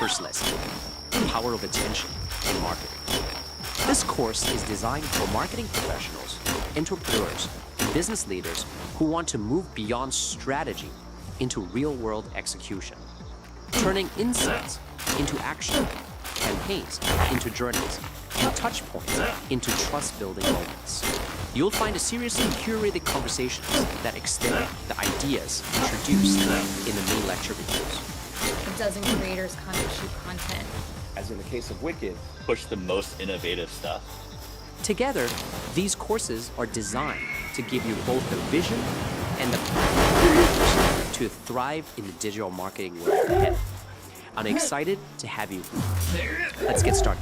first lesson, the power of attention in marketing. This course is designed for marketing professionals, entrepreneurs, and business leaders who want to move beyond strategy into real-world execution, turning insights into action, campaigns into journeys, and touch points into trust-building moments. You'll find a series of curated conversations that extend the ideas introduced in the main lecture videos. A dozen creators kind of shoot content. As in the case of Wicked, push the most innovative stuff. Together, these courses are designed to give you both the vision and the tools to thrive in the digital marketing world ahead. I'm excited to have you. Let's get started.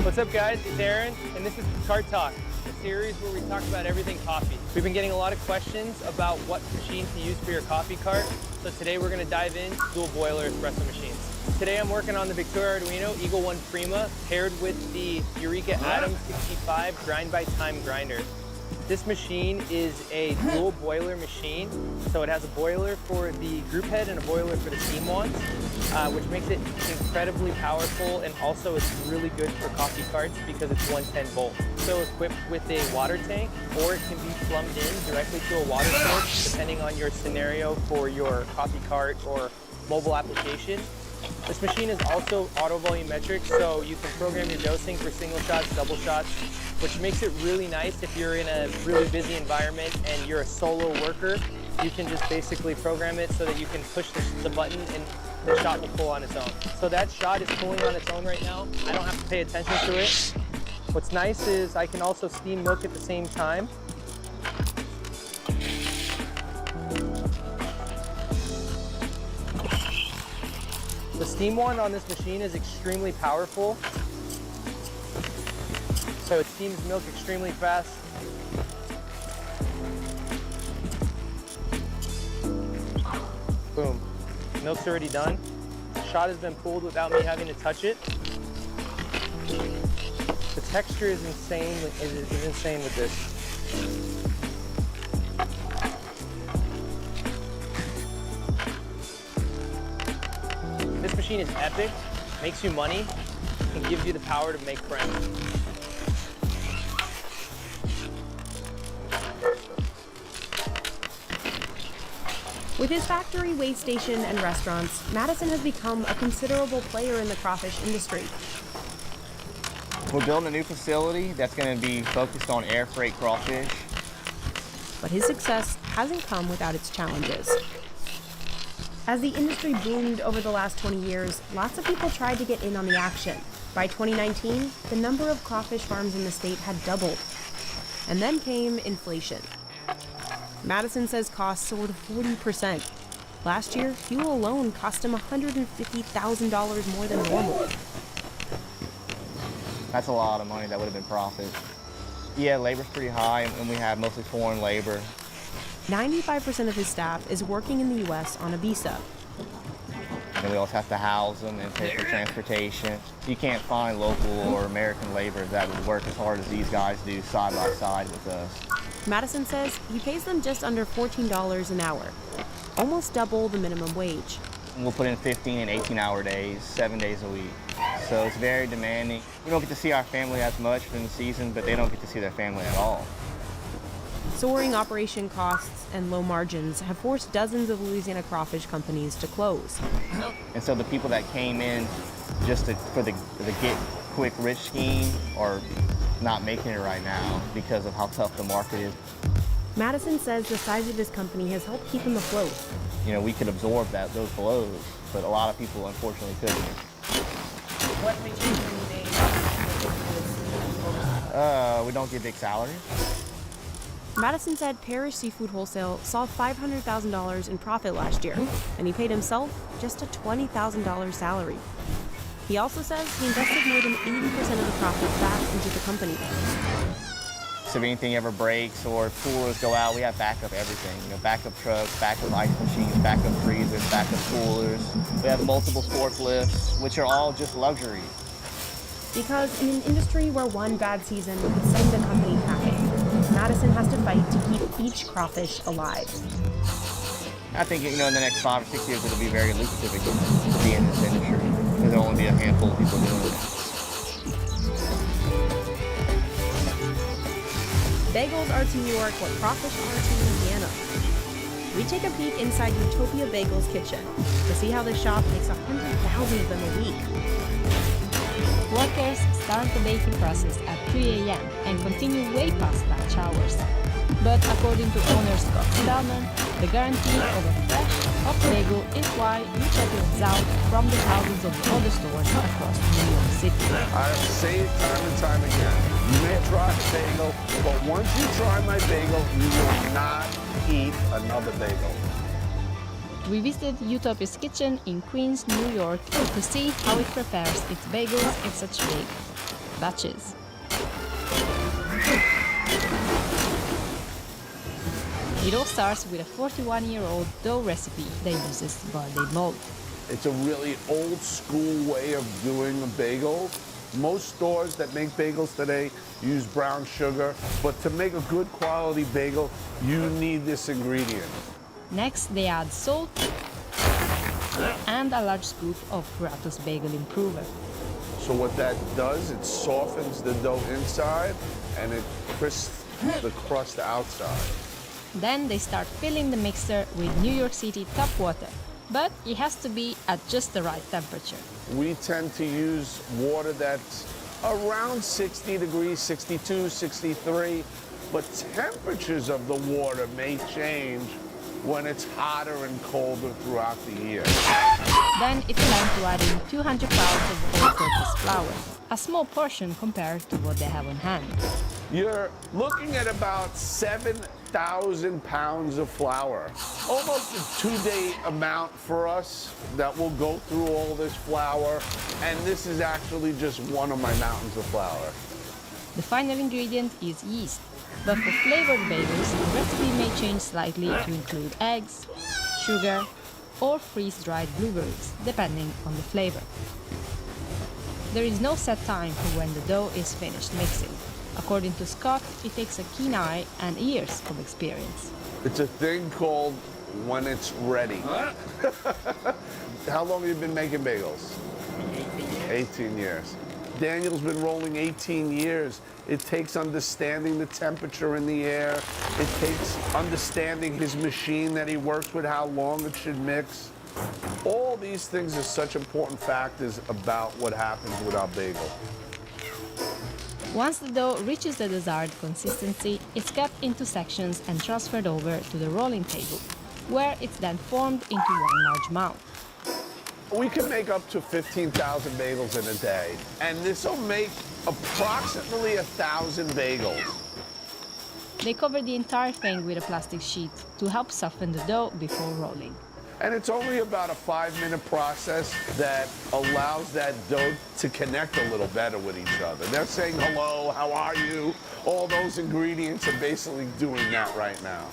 What's up guys, it's Aaron, and this is Cart Talk, a series where we talk about everything coffee. We've been getting a lot of questions about what machine to use for your coffee cart, so today we're going to dive into dual boiler espresso machines. Today I'm working on the Victoria Arduino Eagle 1 Prima paired with the Eureka Atom 65 grind by time grinder. This machine is a dual boiler machine, so it has a boiler for the group head and a boiler for the steam wands, which makes it incredibly powerful, and also it's really good for coffee carts because it's 110 volt. So equipped with a water tank, or it can be plumbed in directly to a water source depending on your scenario for your coffee cart or mobile application. This machine is also auto volumetric, so you can program your dosing for single shots, double shots, which makes it really nice if you're in a really busy environment and you're a solo worker. You can just basically program it so that you can push the button and the shot will pull on its own. So that shot is pulling on its own right now. I don't have to pay attention to it. What's nice is I can also steam milk at the same time. The steam wand on this machine is extremely powerful. So it steams milk extremely fast. Boom. Milk's already done. The shot has been pulled without me having to touch it. The texture is insane with this. This machine is epic, makes you money, and gives you the power to make friends. With his factory, weigh station, and restaurants, Madison has become a considerable player in the crawfish industry. We're building a new facility that's going to be focused on air freight crawfish. But his success hasn't come without its challenges. As the industry boomed over the last 20 years, lots of people tried to get in on the action. By 2019, the number of crawfish farms in the state had doubled. And then came inflation. Madison says costs soared 40%. Last year, fuel alone cost him $150,000 more than normal. That's a lot of money that would have been profit. Yeah, labor's pretty high, and we have mostly foreign labor. 95% of his staff is working in the U.S. on a visa. And we also have to house them and pay for transportation. You can't find local or American labor that would work as hard as these guys do side by side with us. Madison says he pays them just under $14 an hour, almost double the minimum wage. We'll put in 15 and 18-hour days, 7 days a week. So it's very demanding. We don't get to see our family as much in the season, but they don't get to see their family at all. Soaring operation costs and low margins have forced dozens of Louisiana crawfish companies to close. And so the people that came in just for the get-quick-rich scheme are not making it right now because of how tough the market is. Madison says the size of his company has helped keep him afloat. You know, we could absorb those blows, but a lot of people unfortunately couldn't. What made you We don't get big salaries. Madison said Parish Seafood Wholesale saw $500,000 in profit last year, and he paid himself just a $20,000 salary. He also says he invested more than 80% of the profit back into the company. So if anything ever breaks or if coolers go out, we have backup everything. You know, backup trucks, backup ice machines, backup freezers, backup coolers. We have multiple forklifts, which are all just luxuries. Because in an industry where one bad season could send the company packing, Madison has to fight to keep each crawfish alive. I think, in the next 5 or 6 years, it'll be very lucrative again to be in this industry. There'll only be a handful of people doing it. Bagels are to New York what crawfish are to Louisiana. We take a peek inside Utopia Bagel's kitchen to see how the shop makes 100,000 of them a week. Workers start the baking process at 3 a.m. and continue way past lunch hours. But according to owner Scott Spellman, the guarantee of a fresh, hot bagel is why you check it out from the thousands of other stores across New York City. I have said it time and time again. You may try a bagel, but once you try my bagel, you will not eat another bagel. We visited Utopia's kitchen in Queens, New York to see how it prepares its bagels in such big batches. It all starts with a 41-year-old dough recipe that uses barley mold. It's a really old school way of doing a bagel. Most stores that make bagels today use brown sugar, but to make a good quality bagel, you need this ingredient. Next, they add salt and a large scoop of Puratos Bagel Improver. So what that does, it softens the dough inside and it crisps the crust outside. Then they start filling the mixer with New York City tap water, but it has to be at just the right temperature. We tend to use water that's around 60 degrees, 62, 63, but temperatures of the water may change when it's hotter and colder throughout the year. Then it's time to add in 200 pounds of all-purpose flour, a small portion compared to what they have on hand. You're looking at about 7,000 pounds of flour. Almost a 2-day amount for us that will go through all this flour, and this is actually just one of my mountains of flour. The final ingredient is yeast, but for flavored bagels, the recipe may change slightly to include eggs, sugar, or freeze-dried blueberries, depending on the flavor. There is no set time for when the dough is finished mixing. According to Scott, it takes a keen eye and years of experience. It's a thing called when it's ready. How long have you been making bagels? 18 years. Daniel's been rolling 18 years. It takes understanding the temperature in the air. It takes understanding his machine that he works with, how long it should mix. All these things are such important factors about what happens with our bagel. Once the dough reaches the desired consistency, it's cut into sections and transferred over to the rolling table, where it's then formed into one large mound. We can make up to 15,000 bagels in a day, and this will make approximately 1,000 bagels. They cover the entire thing with a plastic sheet to help soften the dough before rolling. And it's only about a 5-minute process that allows that dough to connect a little better with each other. They're saying hello, how are you? All those ingredients are basically doing that right now.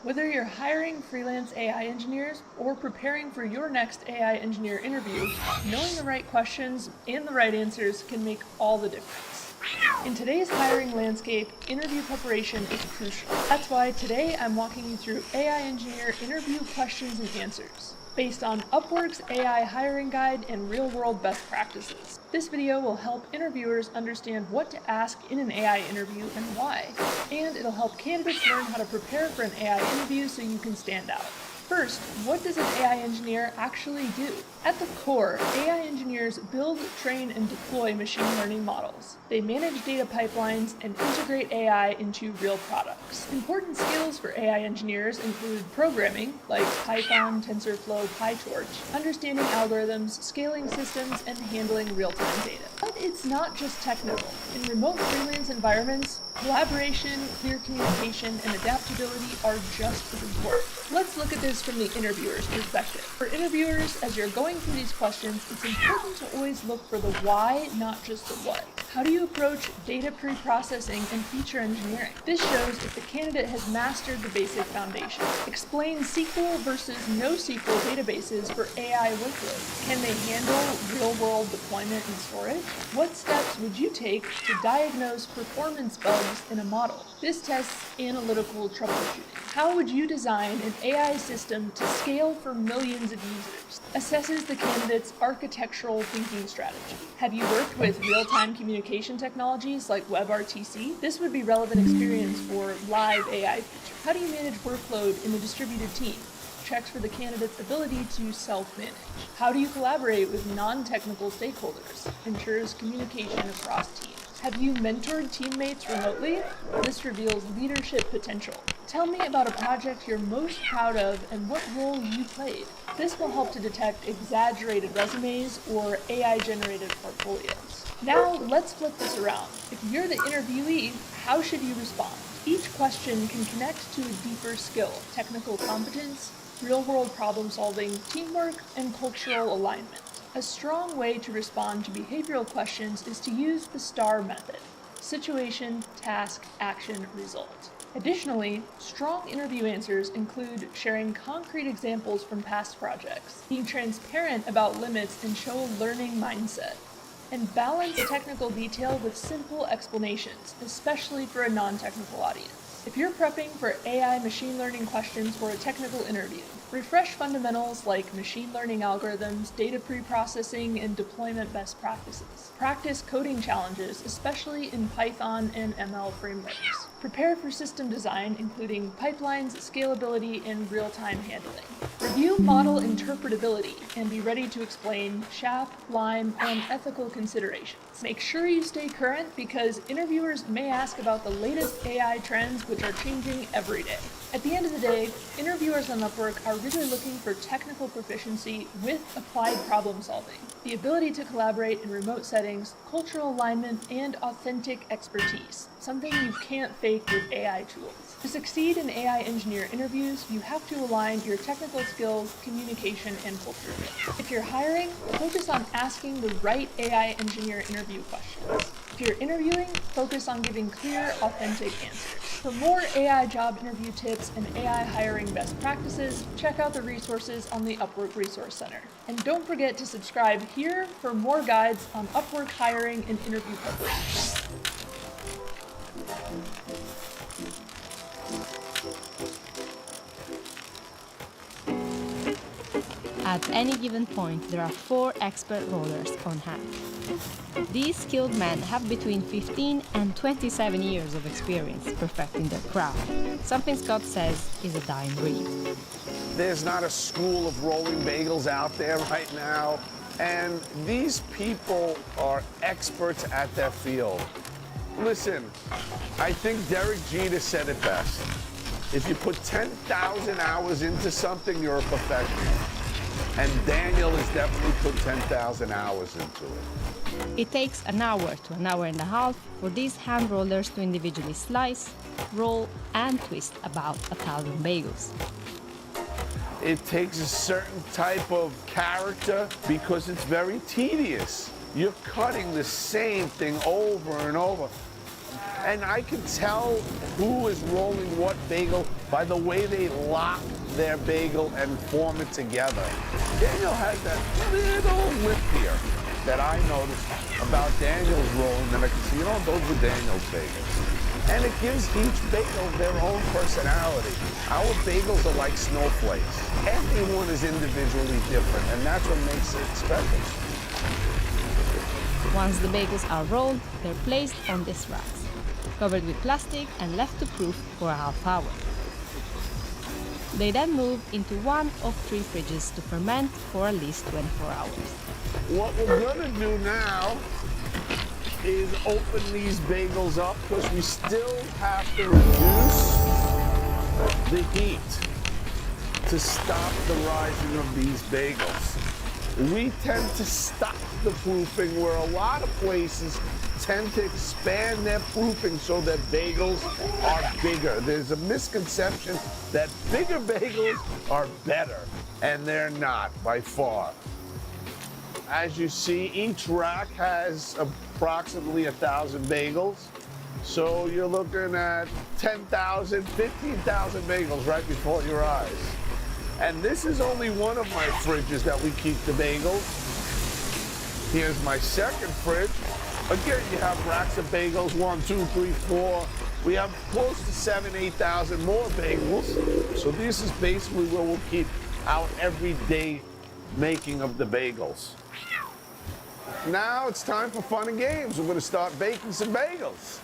Whether you're hiring freelance AI engineers or preparing for your next AI engineer interview, knowing the right questions and the right answers can make all the difference. In today's hiring landscape, interview preparation is crucial. That's why today I'm walking you through AI engineer interview questions and answers, based on Upwork's AI hiring guide and real-world best practices. This video will help interviewers understand what to ask in an AI interview and why, and it'll help candidates learn how to prepare for an AI interview so you can stand out. First, what does an AI engineer actually do? At the core, AI engineers build, train, and deploy machine learning models. They manage data pipelines and integrate AI into real products. Important skills for AI engineers include programming, like Python, TensorFlow, PyTorch, understanding algorithms, scaling systems, and handling real-time data. But it's not just technical. In remote freelance environments, collaboration, clear communication, and adaptability are just as important. Let's look at this from the interviewer's perspective. For interviewers, as you're going through these questions, it's important to always look for the why, not just the what. How do you approach data pre-processing and feature engineering? This shows if the candidate has mastered the basic foundation. Explain SQL versus NoSQL databases for AI workloads. Can they handle real-world deployment and storage? What steps would you take to diagnose performance bugs in a model? This tests analytical troubleshooting. How would you design an AI system to scale for millions of users? Assesses the candidate's architectural thinking strategy. Have you worked with real-time communication technologies like WebRTC? This would be relevant experience for live AI features. How do you manage workload in a distributed team? Checks for the candidate's ability to self-manage. How do you collaborate with non-technical stakeholders? Ensures communication across teams. Have you mentored teammates remotely? This reveals leadership potential. Tell me about a project you're most proud of and what role you played. This will help to detect exaggerated resumes or AI-generated portfolios. Now, let's flip this around. If you're the interviewee, how should you respond? Each question can connect to a deeper skill, technical competence, real-world problem-solving, teamwork, and cultural alignment. A strong way to respond to behavioral questions is to use the STAR method: situation, task, action, result. Additionally, strong interview answers include sharing concrete examples from past projects, being transparent about limits and show a learning mindset, and balance technical detail with simple explanations, especially for a non-technical audience. If you're prepping for AI machine learning questions for a technical interview, refresh fundamentals like machine learning algorithms, data pre-processing, and deployment best practices. Practice coding challenges, especially in Python and ML frameworks. Prepare for system design, including pipelines, scalability, and real-time handling. Review model interpretability and be ready to explain SHAP, LIME, and ethical considerations. Make sure you stay current because interviewers may ask about the latest AI trends which are changing every day. At the end of the day, interviewers on Upwork are really looking for technical proficiency with applied problem solving, the ability to collaborate in remote settings, cultural alignment, and authentic expertise, something you can't fake with AI tools. To succeed in AI engineer interviews, you have to align your technical skills, communication, and culture. If you're hiring, focus on asking the right AI engineer interview questions. If you're interviewing, focus on giving clear, authentic answers. For more AI job interview tips and AI hiring best practices, check out the resources on the Upwork Resource Center. And don't forget to subscribe here for more guides on Upwork hiring and interview preparation. At any given point, there are 4 expert rollers on hand. These skilled men have between 15 and 27 years of experience perfecting their craft, something Scott says is a dying breed. There's not a school of rolling bagels out there right now, and these people are experts at their field. Listen, I think Derek Jeter said it best. If you put 10,000 hours into something, you're a professional. And Daniel has definitely put 10,000 hours into it. It takes an hour to an hour and a half for these hand rollers to individually slice, roll, and twist about 1,000 bagels. It takes a certain type of character because it's very tedious. You're cutting the same thing over and over. And I can tell who is rolling what bagel by the way they lock their bagel and form it together. Daniel has that little lip here that I noticed about Daniel's rolling that I can see, you know, those were Daniel's bagels. And it gives each bagel their own personality. Our bagels are like snowflakes. Everyone is individually different, and that's what makes it special. Once the bagels are rolled, they're placed on these racks, covered with plastic and left to proof for a half hour. They then move into one of 3 fridges to ferment for at least 24 hours. What we're gonna do now is open these bagels up because we still have to reduce the heat to stop the rising of these bagels. We tend to stop the proofing where a lot of places tend to expand their proofing so that bagels are bigger. There's a misconception that bigger bagels are better, and they're not by far. As you see, each rack has approximately 1,000 bagels. So you're looking at 10,000, 15,000 bagels right before your eyes. And this is only one of my fridges that we keep the bagels. Here's my second fridge. Again, you have racks of bagels, 1, 2, 3, 4. We have close to 7,000, 8,000 more bagels. So this is basically where we'll keep our everyday making of the bagels. Now it's time for fun and games. We're gonna start baking some bagels.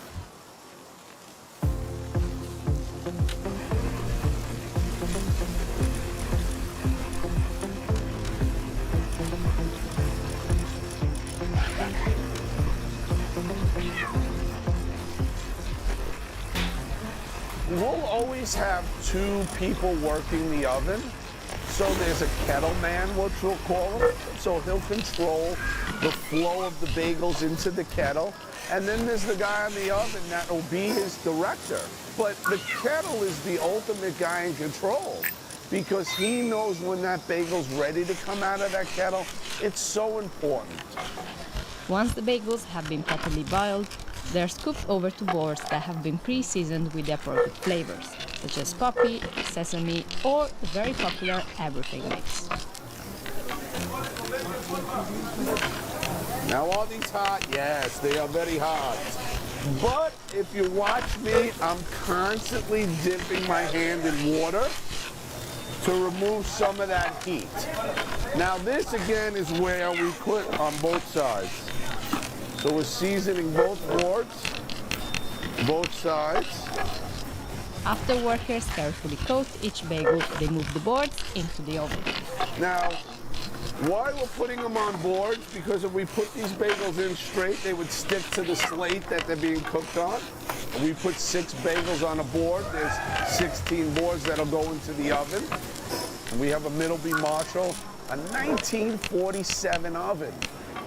We'll always have 2 people working the oven. So there's a kettle man, which we'll call him. So he'll control the flow of the bagels into the kettle. And then there's the guy in the oven that will be his director. But the kettle is the ultimate guy in control because he knows when that bagel's ready to come out of that kettle. It's so important. Once the bagels have been properly boiled, they're scooped over to boards that have been pre-seasoned with the appropriate flavors, such as poppy, sesame, or the very popular everything mix. Now, are these hot? Yes, they are very hot. But if you watch me, I'm constantly dipping my hand in water to remove some of that heat. Now, this again is where we put on both sides. So we're seasoning both boards, both sides. After workers carefully coat each bagel, they move the boards into the oven. Now, why we're putting them on boards? Because if we put these bagels in straight, they would stick to the slate that they're being cooked on. And we put 6 bagels on a board. There's 16 boards that'll go into the oven. And we have a Middleby Marshall, a 1947 oven.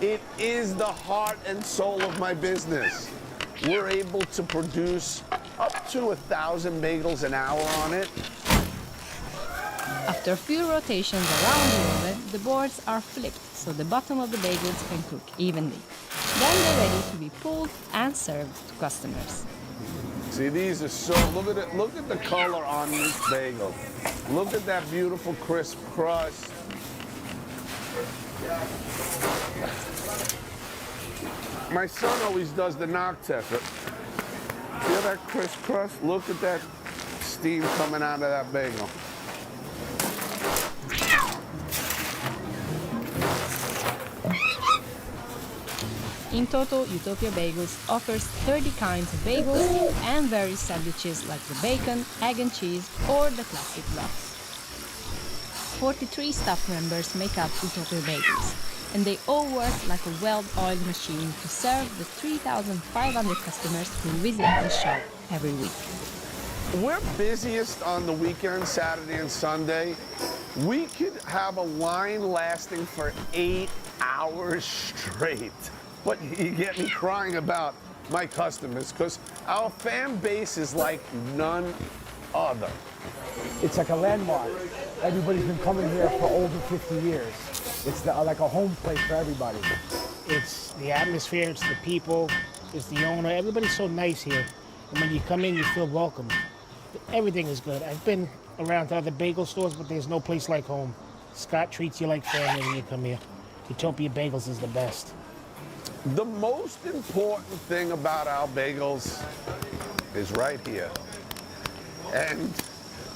It is the heart and soul of my business. We're able to produce up to 1,000 bagels an hour on it. After a few rotations around the oven, the boards are flipped so the bottom of the bagels can cook evenly. Then they're ready to be pulled and served to customers. See, these are so, look at it, look at the color on this bagel. Look at that beautiful crisp crust. My son always does the knock test. See that crisp crust? Look at that steam coming out of that bagel. In total, Utopia Bagels offers 30 kinds of bagels and various sandwiches like the bacon, egg and cheese, or the classic lox. 43 staff members make up Utopia Bagels, and they all work like a well-oiled machine to serve the 3,500 customers who visit the shop every week. We're busiest on the weekend, Saturday and Sunday. We could have a line lasting for 8 hours straight. But you get me crying about my customers because our fan base is like none other. It's like a landmark. Everybody's been coming here for over 50 years. It's like a home place for everybody. It's the atmosphere, it's the people, it's the owner. Everybody's so nice here. And when you come in, you feel welcome. Everything is good. I've been around to other bagel stores, but there's no place like home. Scott treats you like family when you come here. Utopia Bagels is the best. The most important thing about our bagels is right here. And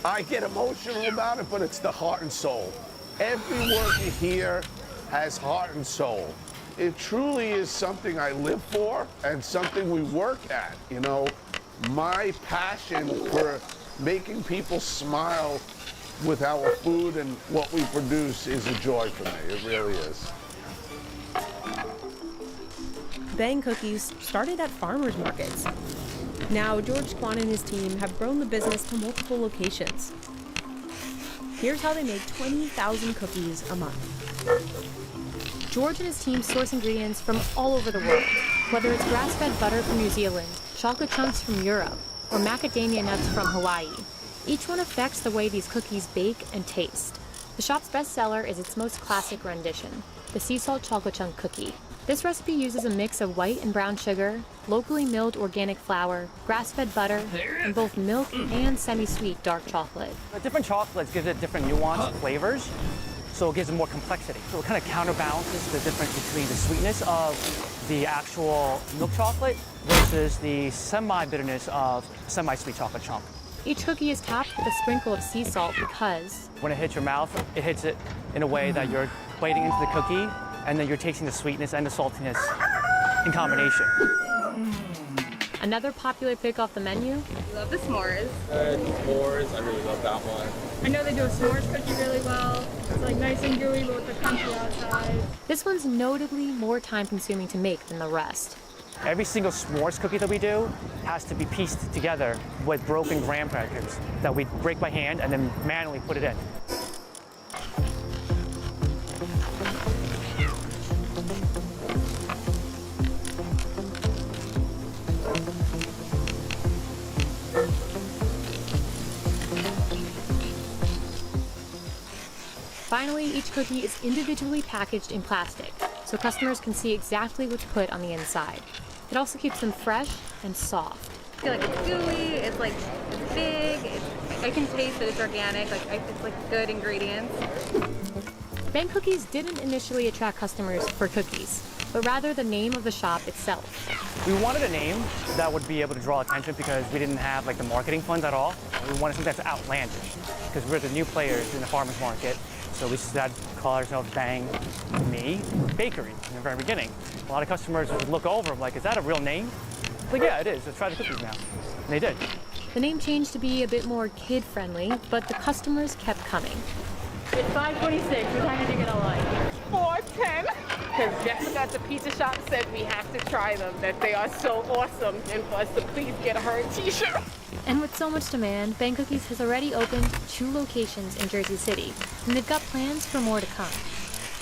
I get emotional about it, but it's the heart and soul. Every worker here has heart and soul. It truly is something I live for and something we work at. You know, my passion for making people smile with our food and what we produce is a joy for me. It really is. Bang Cookies started at farmers markets. Now, George Kwan and his team have grown the business to multiple locations. Here's how they make 20,000 cookies a month. George and his team source ingredients from all over the world, whether it's grass-fed butter from New Zealand, chocolate chunks from Europe, or macadamia nuts from Hawaii. Each one affects the way these cookies bake and taste. The shop's best seller is its most classic rendition, the sea salt chocolate chunk cookie. This recipe uses a mix of white and brown sugar, locally milled organic flour, grass-fed butter, and both milk and semi-sweet dark chocolate. The different chocolates give it different nuanced flavors, so it gives it more complexity. So it kind of counterbalances the difference between the sweetness of the actual milk chocolate versus the semi-bitterness of semi-sweet chocolate chunk. Each cookie is topped with a sprinkle of sea salt because when it hits your mouth, it hits it in a way that you're biting into the cookie, and then you're tasting the sweetness and the saltiness in combination. Another popular pick off the menu. I love the s'mores. S'mores, I really love that one. I know they do a s'mores cookie really well. It's like nice and gooey, but with the crunchy outside. This one's notably more time-consuming to make than the rest. Every single s'mores cookie that we do has to be pieced together with broken graham crackers that we break by hand and then manually put it in. Finally, each cookie is individually packaged in plastic, so customers can see exactly what's put on the inside. It also keeps them fresh and soft. I feel like it's gooey, it's like big, I can taste that it's organic, it's like good ingredients. Bang Cookies didn't initially attract customers for cookies, but rather the name of the shop itself. We wanted a name that would be able to draw attention because we didn't have like the marketing funds at all. We wanted something that's outlandish because we're the new players in the farmers market. So we just had to call ourselves Bang Me Bakery in the very beginning. A lot of customers would look over like, is that a real name? Like, yeah, it is. Let's try the cookies now. And they did. The name changed to be a bit more kid-friendly, but the customers kept coming. It's 5:26, what time did you get a lunch? 4:10, because Jessica at the pizza shop said we have to try them, that they are so awesome, and for us to please get her a t-shirt. And with so much demand, Bang Cookies has already opened 2 locations in Jersey City, and they've got plans for more to come.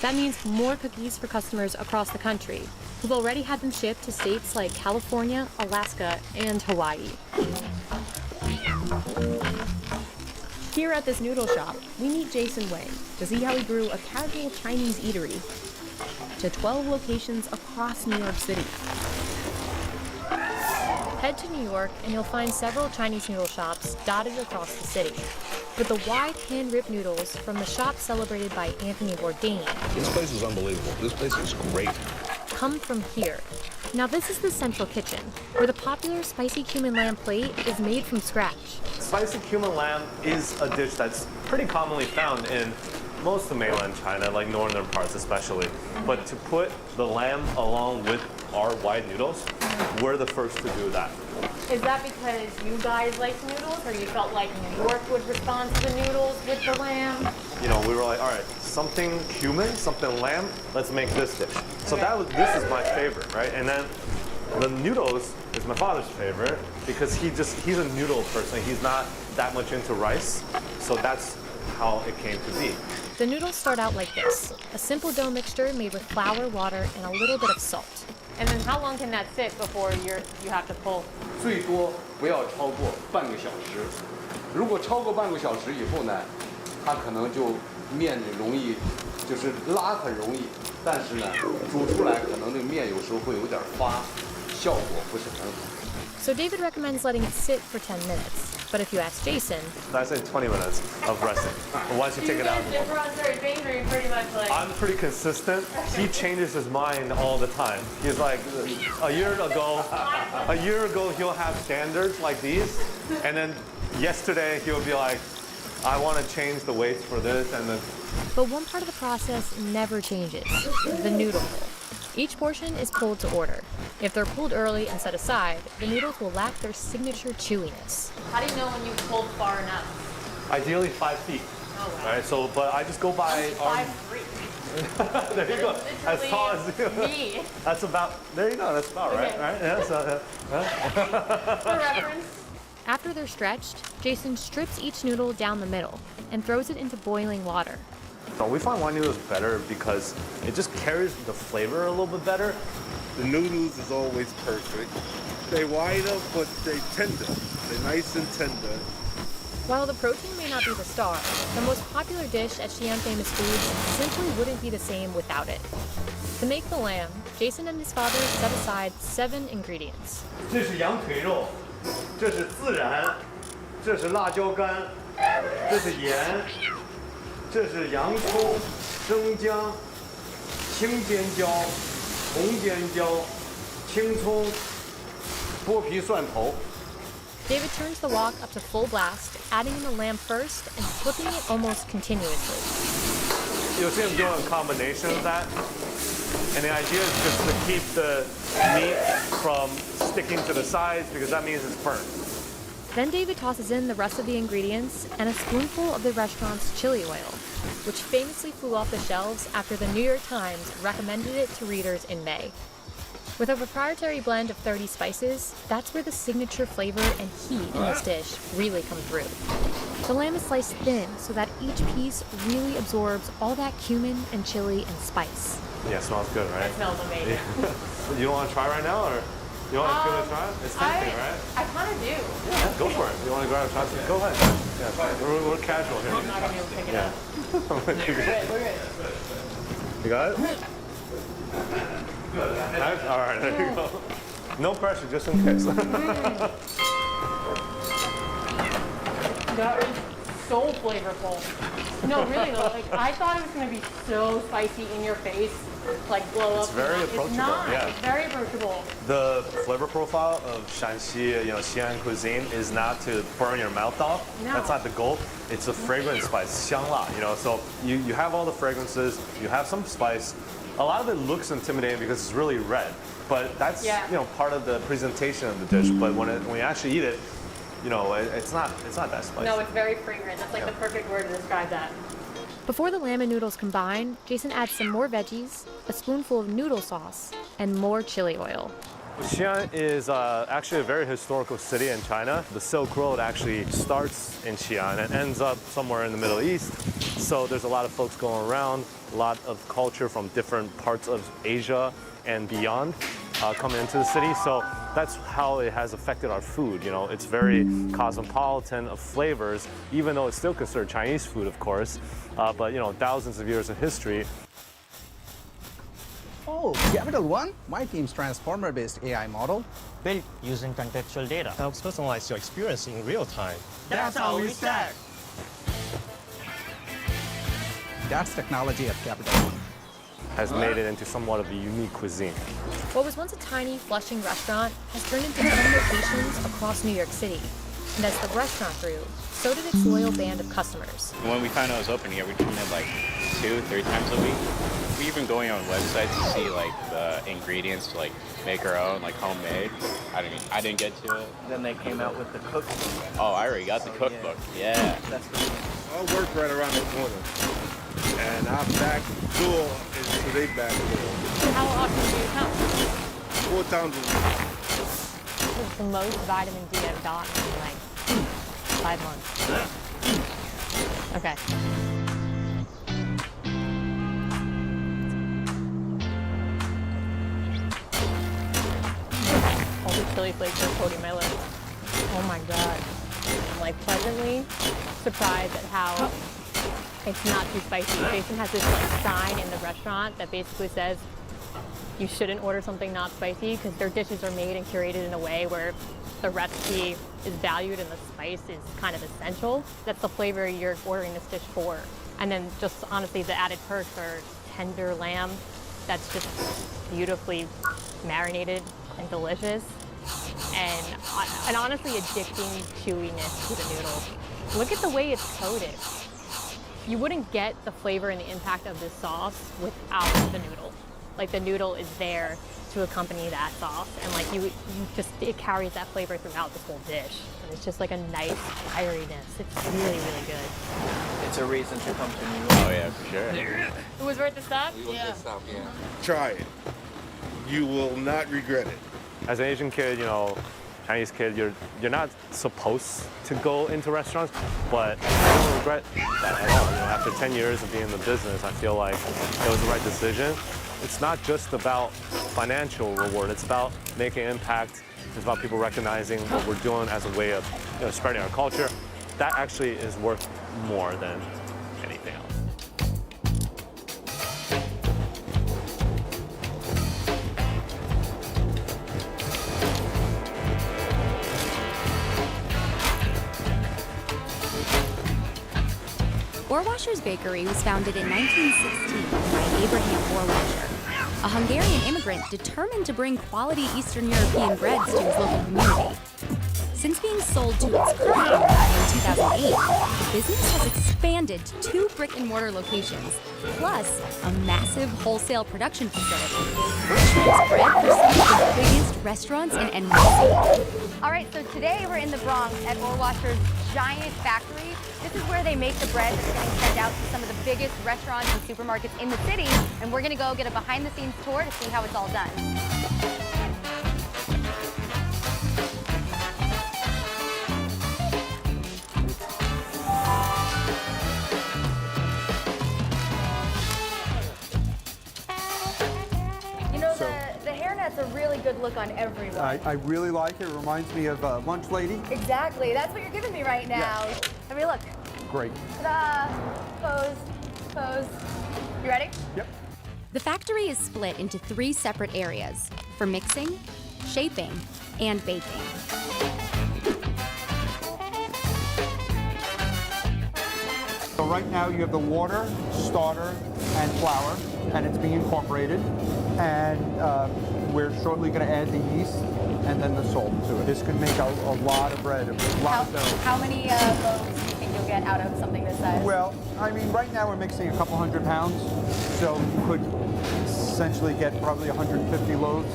That means more cookies for customers across the country, who've already had them shipped to states like California, Alaska, and Hawaii. Here at this noodle shop, we meet Jason Wang to see how he grew a casual Chinese eatery to 12 locations across New York City. Head to New York and you'll find several Chinese noodle shops dotted across the city. But the wide hand-ripped noodles from the shop celebrated by Anthony Bourdain. This place is unbelievable. This place is great. Come from here. Now this is the central kitchen, where the popular spicy cumin lamb plate is made from scratch. Spicy cumin lamb is a dish that's pretty commonly found in most of mainland China, like northern parts especially. But to put the lamb along with our white noodles, we're the first to do that. Is that because you guys like noodles, or you felt like New York would respond to the noodles with the lamb? You know, we were like, all right, something cumin, something lamb, let's make this dish. So this is my favorite, right? And then the noodles is my father's favorite because he's a noodle person. He's not that much into rice. So that's how it came to be. The noodles start out like this, a simple dough mixture made with flour, water, and a little bit of salt. And then how long can that sit before you have to pull? 最多不要超过半个小时。如果超过半个小时以后呢，它可能就面容易，就是拉很容易，但是呢，煮出来可能那个面有时候会有点发，效果不是很好。 So David recommends letting it sit for 10 minutes. But if you ask Jason, I say 20 minutes of resting. But once you take it out, Everyone's very angry, pretty much like. I'm pretty consistent. He changes his mind all the time. He's like, a year ago he'll have standards like these, and then yesterday he'll be like, I want to change the weights for this, and then. But one part of the process never changes: the noodle pull. Each portion is pulled to order. If they're pulled early and set aside, the noodles will lack their signature chewiness. How do you know when you've pulled far enough? Ideally 5 feet. Right. So, but I just go by. 5'3". There you go. As tall as you. Me. That's about. There you go. That's about right. Okay. Right. Yeah. So, For reference. After they're stretched, Jason strips each noodle down the middle and throws it into boiling water. So we find wine noodles better because it just carries the flavor a little bit better. The noodles is always perfect. They wider, but they tender. They're nice and tender. While the protein may not be the star, the most popular dish at Xi'an Famous Foods simply wouldn't be the same without it. To make the lamb, Jason and his father set aside 7 ingredients. 这是羊腿肉，这是孜然，这是辣椒干，这是盐，这是洋葱、生姜、青尖椒、红尖椒、青葱、剥皮蒜头。 David turns the wok up to full blast, adding in the lamb first and flipping it almost continuously. You'll see him doing a combination of that. And the idea is just to keep the meat from sticking to the sides because that means it's burnt. Then David tosses in the rest of the ingredients and a spoonful of the restaurant's chili oil, which famously flew off the shelves after the New York Times recommended it to readers in May. With a proprietary blend of 30 spices, that's where the signature flavor and heat in this dish really come through. The lamb is sliced thin so that each piece really absorbs all that cumin and chili and spice. Yeah, it smells good, right? It smells amazing. You don't want to try right now, or you want to give it a try? It's tempting, right? I kind of do. Yeah, go for it. You want to go out and try some? Go ahead. Yeah, we're casual here. I'm not going to be able to pick it Yeah. up. We're good. We're good. You got it? Nice. All right, there you go. No pressure, just in case. That is so flavorful. No, really though, like I thought it was gonna be so spicy in your face, like blow up. It's very approachable. It's not. Yeah. It's very approachable. The flavor profile of Shanxi, Xi'an cuisine is not to burn your mouth off. No. That's not the goal. It's a fragrant spice, 香辣, So you have all the fragrances, you have some spice. A lot of it looks intimidating because it's really red, but that's part of the presentation of the dish. But when you actually eat it, it's not that spicy. No, it's very fragrant. That's like the perfect word to describe that. Before the lamb and noodles combine, Jason adds some more veggies, a spoonful of noodle sauce, and more chili oil. Xi'an is actually a very historical city in China. The Silk Road actually starts in Xi'an and ends up somewhere in the Middle East. So there's a lot of folks going around, a lot of culture from different parts of Asia and beyond coming into the city. So that's how it has affected our food. It's very cosmopolitan of flavors, even though it's still considered Chinese food, of course. But thousands of years of history. Oh, Capital One? My team's transformer-based AI model. Built using contextual data. Helps personalize your experience in real time. That's how we stack. That's technology at Capital One. Has made it into somewhat of a unique cuisine. What was once a tiny Flushing restaurant has turned into 10 locations across New York City. And as the restaurant grew, so did its loyal band of customers. When we found out it was opening here, we come in like 2-3 times a week. We even going on websites to see like the ingredients to like make our own, like homemade. I didn't get to it. Then they came out with the cookbook. Oh, I already got the cookbook. Yeah. I work right around the corner. And our back door is to their back door. How often do you come? 4 times a week. This is the most vitamin D I've gotten in like 5 months. Okay. All the chili flakes are coating my lips. Oh my god. I'm like pleasantly surprised at how it's not too spicy. Jason has this like sign in the restaurant that basically says you shouldn't order something not spicy because their dishes are made and curated in a way where the recipe is valued and the spice is kind of essential. That's the flavor you're ordering this dish for. And then just honestly, the added perks are tender lamb that's just beautifully marinated and delicious. And honestly, addicting chewiness to the noodle. Look at the way it's coated. You wouldn't get the flavor and the impact of this sauce without the noodle. Like the noodle is there to accompany that sauce, and like you just, it carries that flavor throughout this whole dish. And it's just like a nice firyness. It's really, really good. It's a reason to come to New York. Oh yeah, for sure. It was worth the stop? Yeah. Try it. You will not regret it. As an Asian kid, you know, Chinese kid, you're not supposed to go into restaurants, but I don't regret that at all. You know, after 10 years of being in the business, I feel like it was the right decision. It's not just about financial reward. It's about making an impact. It's about people recognizing what we're doing as a way of, you know, spreading our culture. That actually is worth more than anything else. Ohrwascher's Bakery was founded in 1916 by Abraham Ohrwascher, a Hungarian immigrant determined to bring quality Eastern European breads to his local community. Since being sold to its current owner in 2008, the business has expanded to 2 brick-and-mortar locations, plus a massive wholesale production facility, which makes bread for some of the biggest restaurants in NYC. All right, so today we're in the Bronx at Ohrwascher's giant factory. This is where they make the bread that's getting sent out to some of the biggest restaurants and supermarkets in the city, and we're gonna go get a behind-the-scenes tour to see how it's all done. The hairnet's a really good look on everyone. I really like it. It reminds me of Lunch Lady. Exactly. That's what you're giving me right now. Yeah. Let me look. Great. Ta-da! Pose. You ready? Yep. The factory is split into 3 separate areas for mixing, shaping, and baking. So right now you have the water, starter, and flour, and it's being incorporated. And we're shortly going to add the yeast and then the salt to it. This could make a lot of bread, a lot of dough. How many loaves do you think you'll get out of something this size? Well, I mean, right now we're mixing a couple 100 pounds, so you could essentially get probably 150 loaves.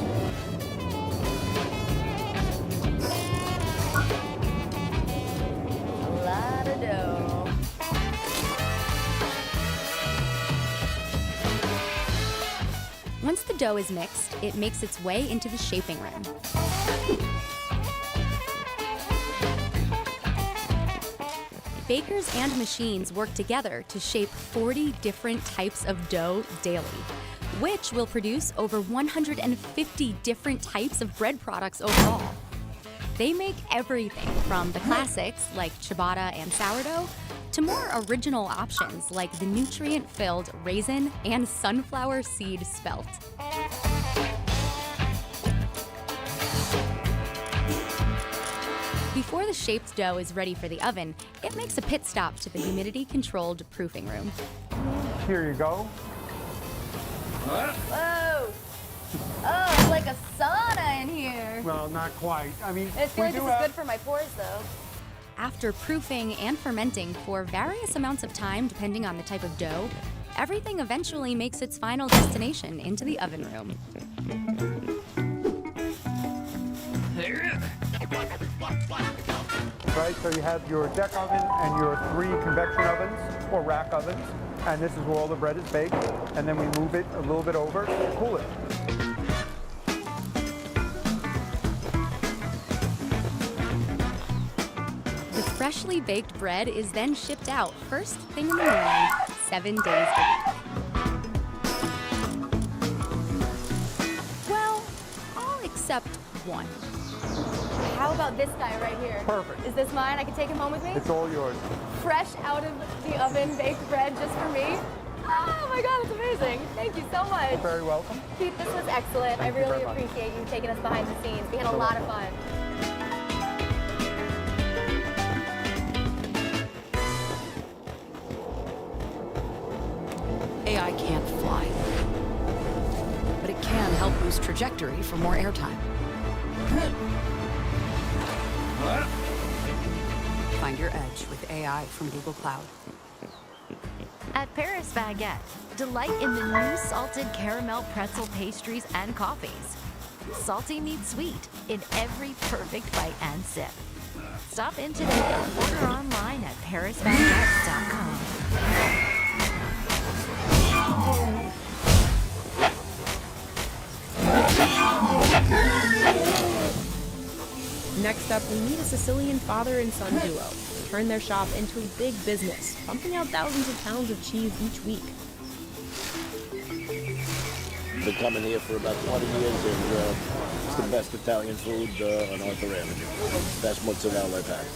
A lot of dough. Once the dough is mixed, it makes its way into the shaping room. Bakers and machines work together to shape 40 different types of dough daily, which will produce over 150 different types of bread products overall. They make everything from the classics like ciabatta and sourdough to more original options like the nutrient-filled raisin and sunflower seed spelt. Before the shaped dough is ready for the oven, it makes a pit stop to the humidity-controlled proofing room. Here you go. Whoa! Oh, it's like a sauna in here. Well, not quite. I mean, I feel like this is good for my pores, though. After proofing and fermenting for various amounts of time depending on the type of dough, everything eventually makes its final destination into the oven room. Right, so you have your deck oven and your 3 convection ovens, or rack ovens, and this is where all the bread is baked, and then we move it a little bit over to cool it. The freshly baked bread is then shipped out first thing in the morning, 7 days a week. Well, all except one. How about this guy right here? Perfect. Is this mine? I can take him home with me? It's all yours. Fresh out of the oven, baked bread just for me. Oh my God, it's amazing. Thank you so much. You're very welcome. Pete, this was excellent. Thank I you really very much. appreciate you taking us behind the scenes. We had a lot of fun. AI can't fly, but it can help boost trajectory for more airtime. Find your edge with AI from Google Cloud. At Paris Baguette, delight in the new salted caramel pretzel pastries and coffees. Salty meets sweet in every perfect bite and sip. Stop in today or order online at parisbaguette.com. Next up, we meet a Sicilian father and son duo who turn their shop into a big business, pumping out thousands of pounds of cheese each week. Been coming here for about 20 years, and it's the best Italian food on Arthur Avenue. Best mozzarella I've had.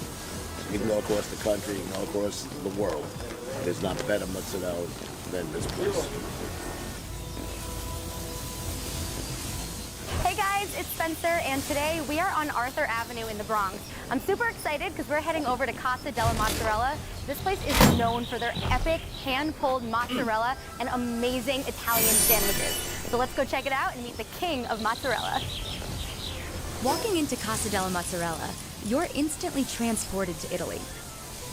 You can go across the country, you can go across the world. There's not better mozzarella than this place. Hey guys, it's Spencer, and today we are on Arthur Avenue in the Bronx. I'm super excited because we're heading over to Casa della Mozzarella. This place is known for their epic hand-pulled mozzarella and amazing Italian sandwiches. So let's go check it out and meet the king of mozzarella. Walking into Casa della Mozzarella, you're instantly transported to Italy.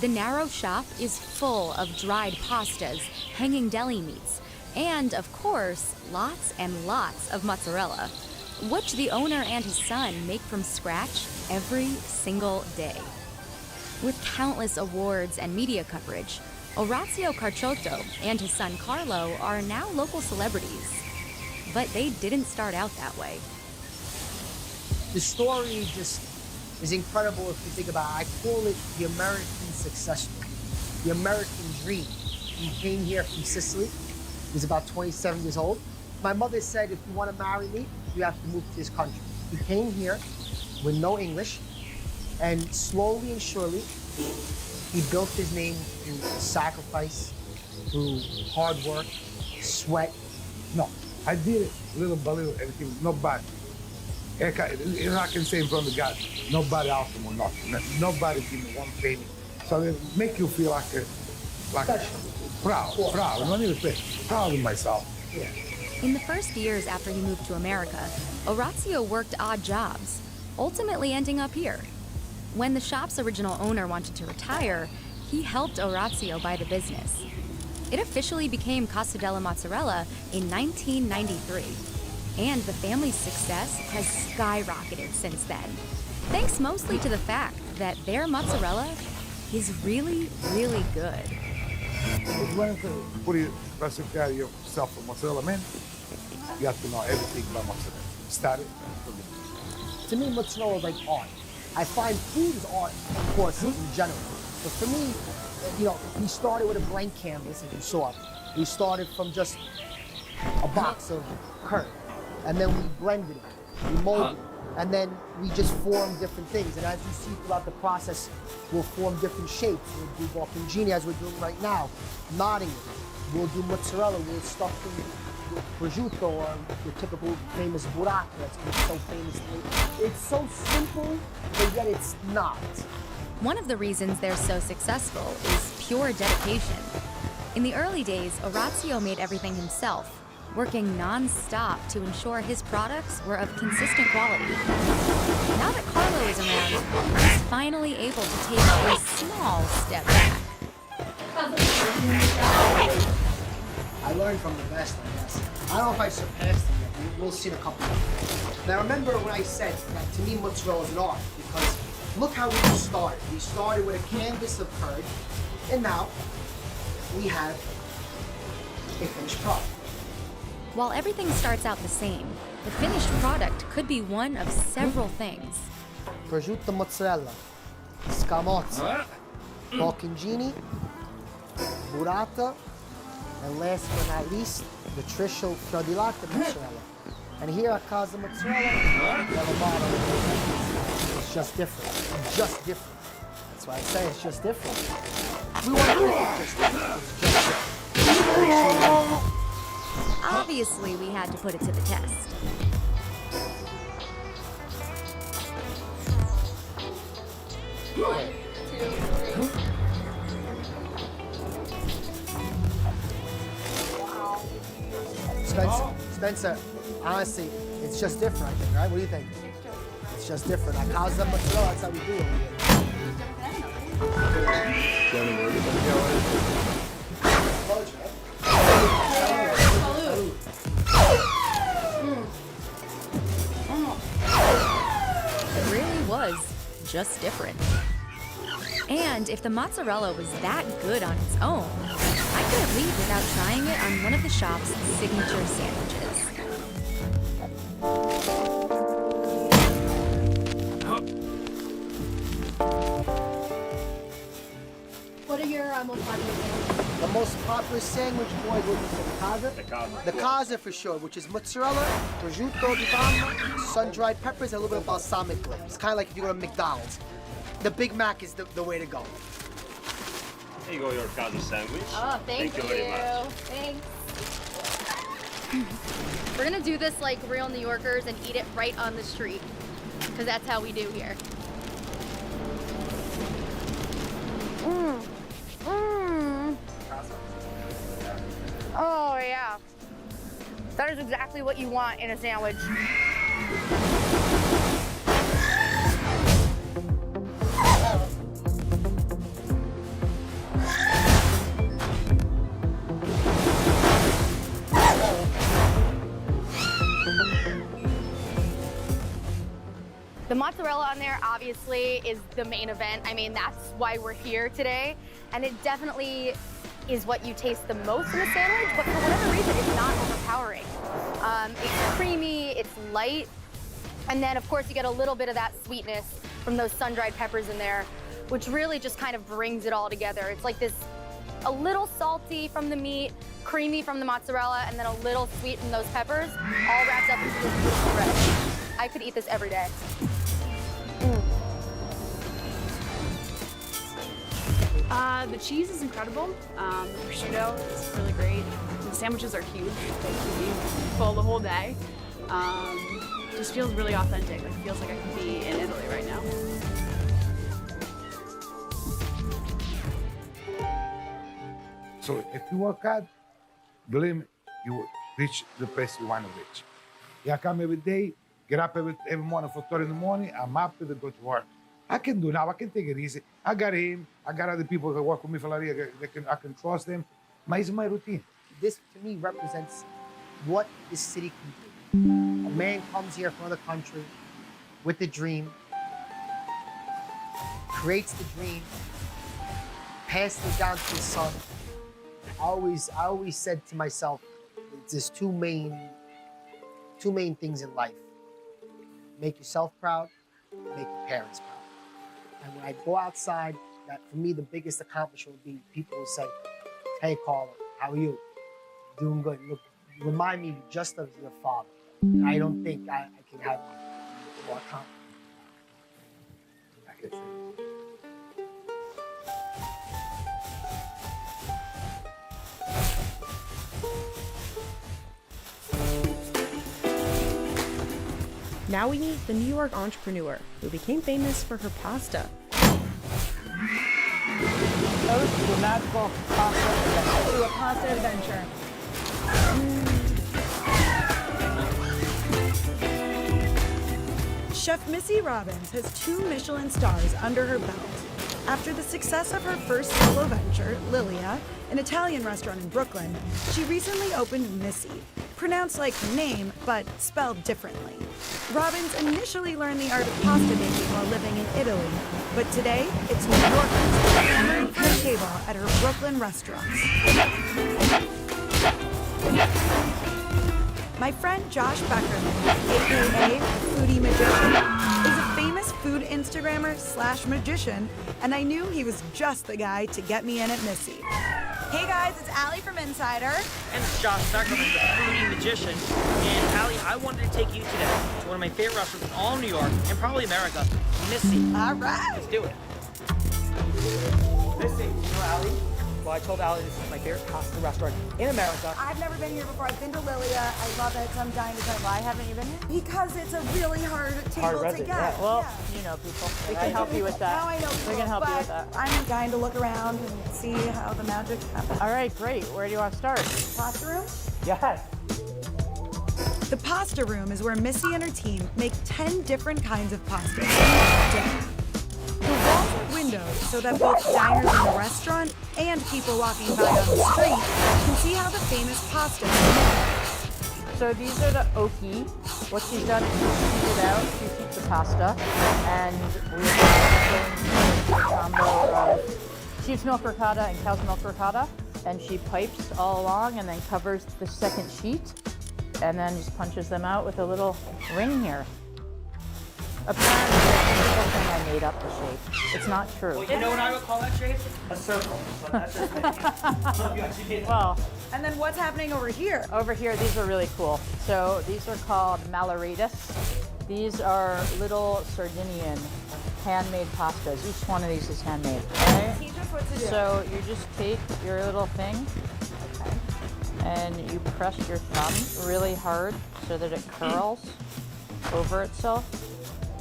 The narrow shop is full of dried pastas, hanging deli meats, and of course, lots and lots of mozzarella, which the owner and his son make from scratch every single day. With countless awards and media coverage, Orazio Carciotto and his son Carlo are now local celebrities. But they didn't start out that way. The story just is incredible if you think about it. I call it the American success story, the American dream. He came here from Sicily. He was about 27 years old. My mother said, if you want to marry me, you have to move to this country. He came here with no English, and slowly and surely, he built his name through sacrifice, through hard work, sweat. No, I did it little by little, and it was nobody. And I can say in front of God, nobody else will nothing. Nobody give me one penny. So they make you feel proud. Not even special, proud of myself. Yeah. In the first years after he moved to America, Orazio worked odd jobs, ultimately ending up here. When the shop's original owner wanted to retire, he helped Orazio buy the business. It officially became Casa della Mozzarella in 1993, and the family's success has skyrocketed since then, thanks mostly to the fact that their mozzarella is really, really good. If you want to put your recipe out of yourself for mozzarella, man, you have to know everything about mozzarella. Start it. To me, mozzarella is like art. I find food is art, of course, in general. But for me, you know, we started with a blank canvas, as you saw. We started from just a box of curd, and then we blended it, we molded it, and then we just formed different things. And as you see throughout the process, we'll form different shapes. We'll do bocconcini, as we're doing right now, knotting it. We'll do mozzarella, we'll stuff them with prosciutto, or the typical famous burrata that's been so famous. It's so simple, but yet it's not. One of the reasons they're so successful is pure dedication. In the early days, Orazio made everything himself, working non-stop to ensure his products were of consistent quality. Now that Carlo is around, he's finally able to take a small step back. I learned from the best, I guess. I don't know if I surpassed them yet. We'll see in a couple of years. Now remember when I said that to me mozzarella is an art, because look how we started. We started with a canvas of curd, and now we have a finished product. While everything starts out the same, the finished product could be one of several things. Prosciutto mozzarella, scamozza, bocconcini, burrata, and last but not least, the Triscio fior di latte mozzarella. And here at Casa Mozzarella, we have a bottle. It's just different. It's just different. That's why I say it's just different. We want to make it just different. It's just different. Obviously, we had to put it to the test. Spencer, honestly, it's just different, I think, right? What do you think? It's just different. Like, how's that mozzarella? That's how we do it over here. just different. And if the mozzarella was that good on its own, I couldn't leave without trying it on one of the shop's signature sandwiches. What are your most popular sandwiches? The most popular sandwich, boys, would be the casa. The casa for sure, which is mozzarella, prosciutto di Parma, sun-dried peppers, and a little bit of balsamic glaze. It's kind of like if you go to McDonald's. The Big Mac is the way to go. There you go, your casa sandwich. Oh, thank you. Very much. Thanks. We're gonna do this like real New Yorkers and eat it right on the street, because that's how we do here. Mmm. Mmm. Oh, yeah. That is exactly what you want in a sandwich. The mozzarella on there obviously is the main event. I mean, that's why we're here today. And it definitely is what you taste the most in a sandwich, but for whatever reason, it's not overpowering. It's creamy, it's light, and then of course you get a little bit of that sweetness from those sun-dried peppers in there, which really just kind of brings it all together. It's like this, a little salty from the meat, creamy from the mozzarella, and then a little sweet from those peppers, all wrapped up into this beautiful bread. I could eat this every day. The cheese is incredible. The prosciutto is really great. The sandwiches are huge. They keep me full the whole day. Just feels really authentic. Like, it feels like I could be in Italy right now. So if you work hard, believe me, you will reach the place you want to reach. Yeah, I come every day, get up every morning for 30 in the morning, I'm happy to go to work. I can do now, I can take it easy. I got him, I got other people that work with me for a year, I can trust them. But it's my routine. This, to me, represents what this city can do. A man comes here from another country with the dream, creates the dream, passes it down to his son. I always said to myself, there's two main things in life. Make yourself proud, make your parents proud. And when I go outside, that for me, the biggest accomplishment would be people will say, hey, Carlo, how are you? Doing good. Look, remind me just of your father. I don't think I can have more accomplishment. I can say. Now we meet the New York entrepreneur who became famous for her pasta. The magical pasta adventure. A pasta adventure. Chef Missy Robbins has 2 Michelin stars under her belt. After the success of her first solo venture, Lilia, an Italian restaurant in Brooklyn, she recently opened Missy, pronounced like her name, but spelled differently. Robbins initially learned the art of pasta making while living in Italy, but today it's New Yorkers clamoring for a table at her Brooklyn restaurants. My friend Josh Beckerman, aka Foodie Magician, is a famous food Instagrammer / magician, and I knew he was just the guy to get me in at Missy. Hey guys, it's Allie from Insider. And it's Josh Beckerman, the Foodie Magician. And Allie, I wanted to take you today to one of my favorite restaurants in all New York, and probably America, Missy. All right. Let's do it. Missy, you know Allie? Well, I told Allie this is my favorite pasta restaurant in America. I've never been here before. I've been to Lilia. I love it, so I'm dying to try. Why haven't you been here? Because it's a really hard table to get. Yeah. Well, you know people. We can help you with that. Now I know people, we can help you with that. I'm dying to look around and see how the magic happens. All right, great. Where do you want to start? Pasta room? Yes. The pasta room is where Missy and her team make 10 different kinds of pasta each day. The walls are windows so that both diners in the restaurant and people walking by on the street can see how the famous pasta is made. So these are the oki. What she's done is she's heated out, she's heated the pasta, and we're going to a combo of sheep's milk ricotta and cow's milk ricotta, and she pipes all along and then covers the second sheet, and then just punches them out with a little ring here. Apparently, people think I made up the shape. It's not true. Well, you know what I would call that shape? A circle. So that's just Well, And then what's happening over here? over here, these are really cool. So these are called malaritas. These are little Sardinian handmade pastas. Each one of these is handmade. Okay? Teach us what to do. So you just take your little thing and you press your thumb really hard so that it curls over itself.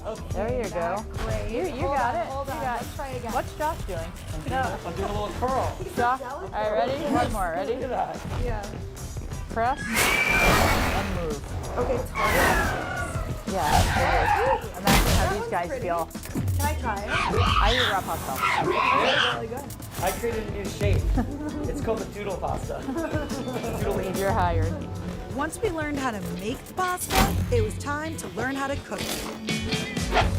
Okay, There you go. Great. You Hold got on, it. Hold You on. got Let's it. try again. What's Josh doing? I'm doing a little curl. Josh, all right, ready? One more. Ready? Look at that. Yeah. Press and move. Okay, Yeah, it is. Imagine how these guys feel. Can I try it? I eat raw pasta. Really good. I created a new shape. It's called the doodle pasta. Believe you're hired. Once we learned how to make the pasta, it was time to learn how to cook it.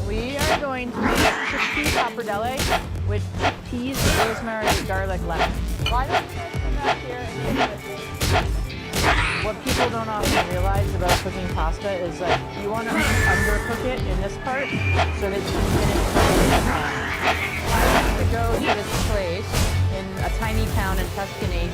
We are going to make chickpea pappardelle with chickpeas, rosemary, garlic, lemon. Why don't you guys come back here and cook with me? What people don't often realize about cooking pasta is like you want to undercook it in this part so that you can finish cooking it in the pan. I used to go to this place in a tiny town in Tuscany.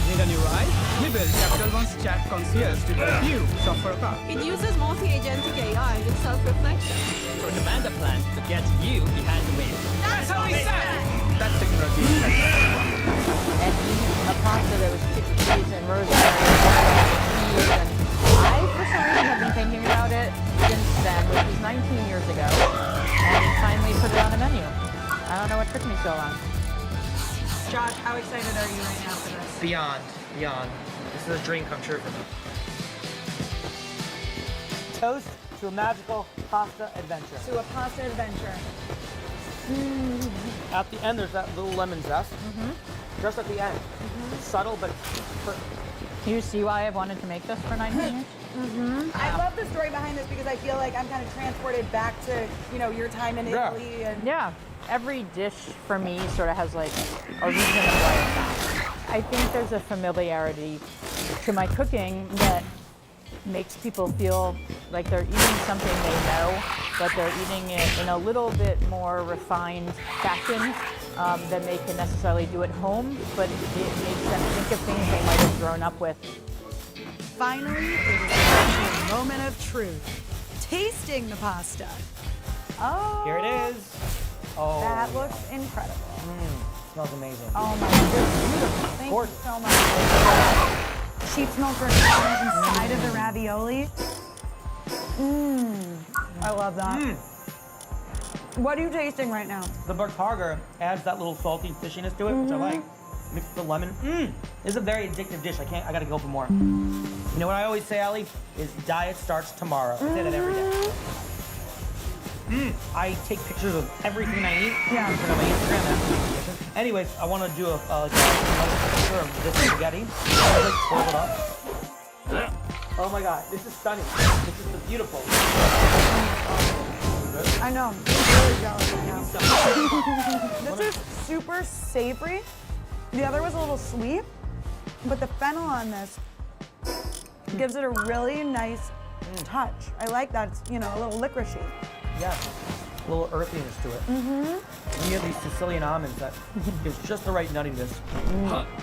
Need a new ride? We built Capital One's chat concierge to help you shop for a car. It uses multi-agentic AI with self-reflection. So demand a plan to get you behind the wheel. That's how we said! That's technology. And eat a pasta that was chickpeas and rosemary and cheese. And I, for some reason, have been thinking about it since then, which was 19 years ago, and finally put it on the menu. I don't know what took me so long. Josh, how excited are you right now for this? Beyond. This is a dream come true for me. Toast to a magical pasta adventure. To a pasta adventure. At the end, there's that little lemon zest. Just at the end. Subtle, but Do you see why I've wanted to make this for 19 years? I love the story behind this because I feel like I'm kind of transported back to, your time in Italy. And Yeah. Every dish for me sort of has like a reason of why it's not. I think there's a familiarity to my cooking that makes people feel like they're eating something they know, but they're eating it in a little bit more refined fashion than they can necessarily do at home, but it makes them think of things they might have grown up with. finally, it is the moment of truth. Tasting the pasta. Oh. here it is. Oh, That looks incredible. smells amazing. Oh my goodness, beautiful. Thank you so much. Sheep's milk ricotta inside of the ravioli. I love that. What are you tasting right now? The bartarga adds that little salty fishiness to it, which I like. Mixed with the lemon. This is a very addictive dish. I gotta go for more. You know what I always say, Allie? Is diet starts tomorrow. I say that every day. I take pictures of everything I eat. Yeah. Put it on my Instagram. Anyways, I want to do a picture of this spaghetti. I like twirl it up. Oh my god, this is stunning. This is beautiful. I know. I'm really jealous right now. This is super savory. The other was a little sweet, but the fennel on this gives it a really nice touch. I like that. It's, a little licoricey. Yeah, a little earthiness to it. And you have these Sicilian almonds that gives just the right nuttiness.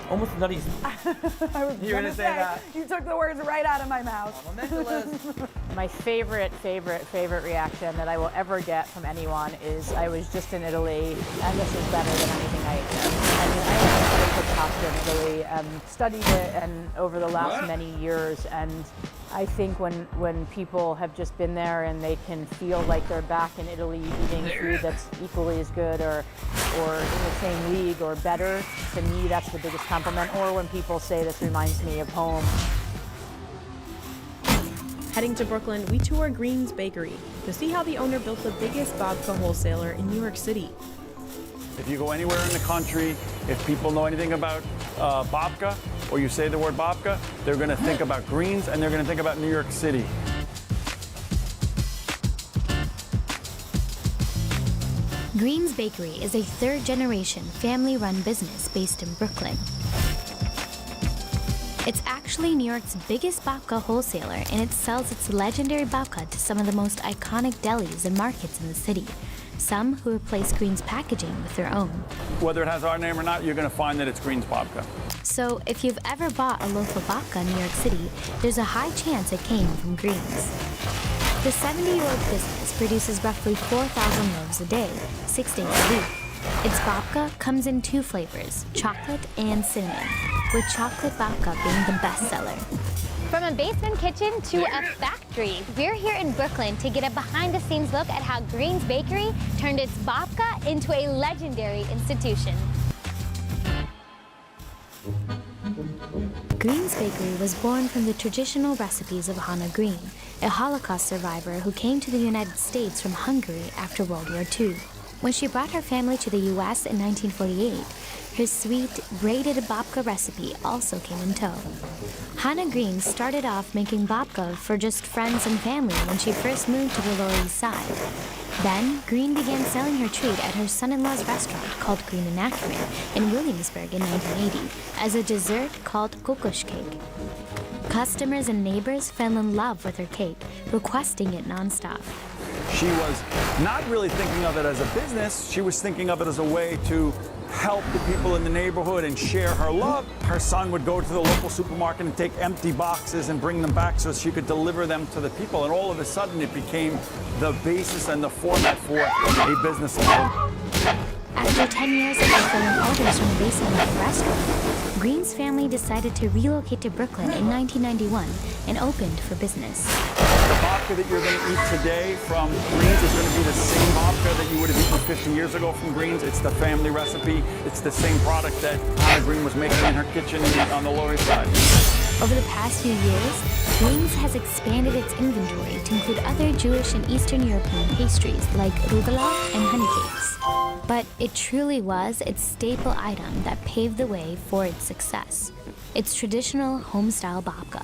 Almost nutty. I was You're gonna say that. You took the words right out of my mouth. My favorite reaction that I will ever get from anyone is I was just in Italy and this is better than anything I ate there. I mean, I went to cook pasta in Italy and studied it and over the last many years, and I think when people have just been there and they can feel like they're back in Italy eating food that's equally as good or in the same league or better, to me that's the biggest compliment. Or when people say this reminds me of home. Heading to Brooklyn, we tour Green's Bakery to see how the owner built the biggest babka wholesaler in New York City. If you go anywhere in the country, if people know anything about babka, or you say the word babka, they're gonna think about greens and they're gonna think about New York City. Green's Bakery is a third-generation family-run business based in Brooklyn. It's actually New York's biggest babka wholesaler, and it sells its legendary babka to some of the most iconic delis and markets in the city, some who replace Green's packaging with their own. Whether it has our name or not, you're gonna find that it's Green's babka. So if you've ever bought a loaf of babka in New York City, there's a high chance it came from Green's. The 70-year-old business produces roughly 4,000 loaves a day, 6 days a week. Its babka comes in 2 flavors, chocolate and cinnamon, with chocolate babka being the best seller. From a basement kitchen to a factory, we're here in Brooklyn to get a behind-the-scenes look at how Green's Bakery turned its babka into a legendary institution. Green's Bakery was born from the traditional recipes of Hannah Green, a Holocaust survivor who came to the United States from Hungary after World War II. When she brought her family to the U.S. in 1948, her sweet, braided babka recipe also came in tow. Hannah Green started off making babka for just friends and family when she first moved to the Lower East Side. Then, Green began selling her treat at her son-in-law's restaurant called Green and Ackerman in Williamsburg in 1980 as a dessert called kokosh cake. Customers and neighbors fell in love with her cake, requesting it nonstop. She was not really thinking of it as a business, she was thinking of it as a way to help the people in the neighborhood and share her love. Her son would go to the local supermarket and take empty boxes and bring them back so she could deliver them to the people. And all of a sudden it became the basis and the format for a business model. After 10 years of fulfilling orders from the basement of the restaurant, Green's family decided to relocate to Brooklyn in 1991 and opened for business. The babka that you're going to eat today from Green's is going to be the same babka that you would have eaten 50 years ago from Green's. It's the family recipe. It's the same product that Hannah Green was making in her kitchen on the Lower East Side. Over the past few years, Green's has expanded its inventory to include other Jewish and Eastern European pastries like rugula and honey cakes. But it truly was its staple item that paved the way for its success. Its traditional home-style babka.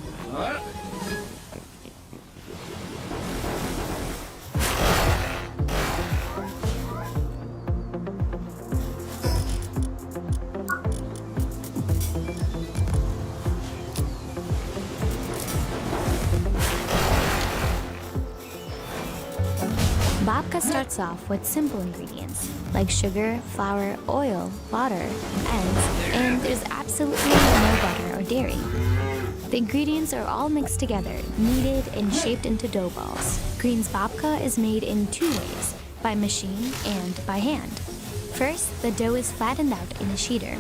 Babka starts off with simple ingredients like sugar, flour, oil, water, eggs, and there's absolutely no butter or dairy. The ingredients are all mixed together, kneaded, and shaped into dough balls. Green's babka is made in 2 ways, by machine and by hand. First, the dough is flattened out in a sheeter.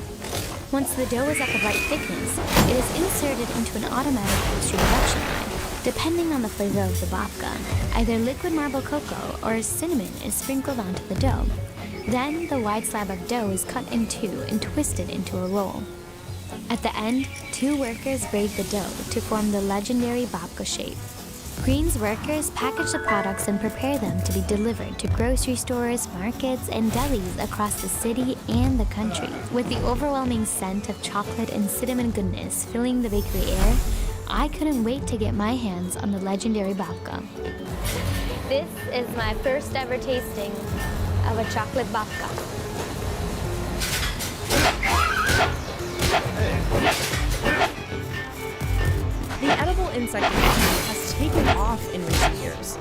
Once the dough is at the right thickness, it is inserted into an automatic pastry production line. Depending on the flavor of the babka, either liquid marble cocoa or cinnamon is sprinkled onto the dough. Then, the wide slab of dough is cut in 2 and twisted into a roll. At the end, 2 workers braid the dough to form the legendary babka shape. Green's workers package the products and prepare them to be delivered to grocery stores, markets, and delis across the city and the country. With the overwhelming scent of chocolate and cinnamon goodness filling the bakery air, I couldn't wait to get my hands on the legendary babka. This is my first ever tasting of a chocolate babka. The edible insect industry has taken off in recent years.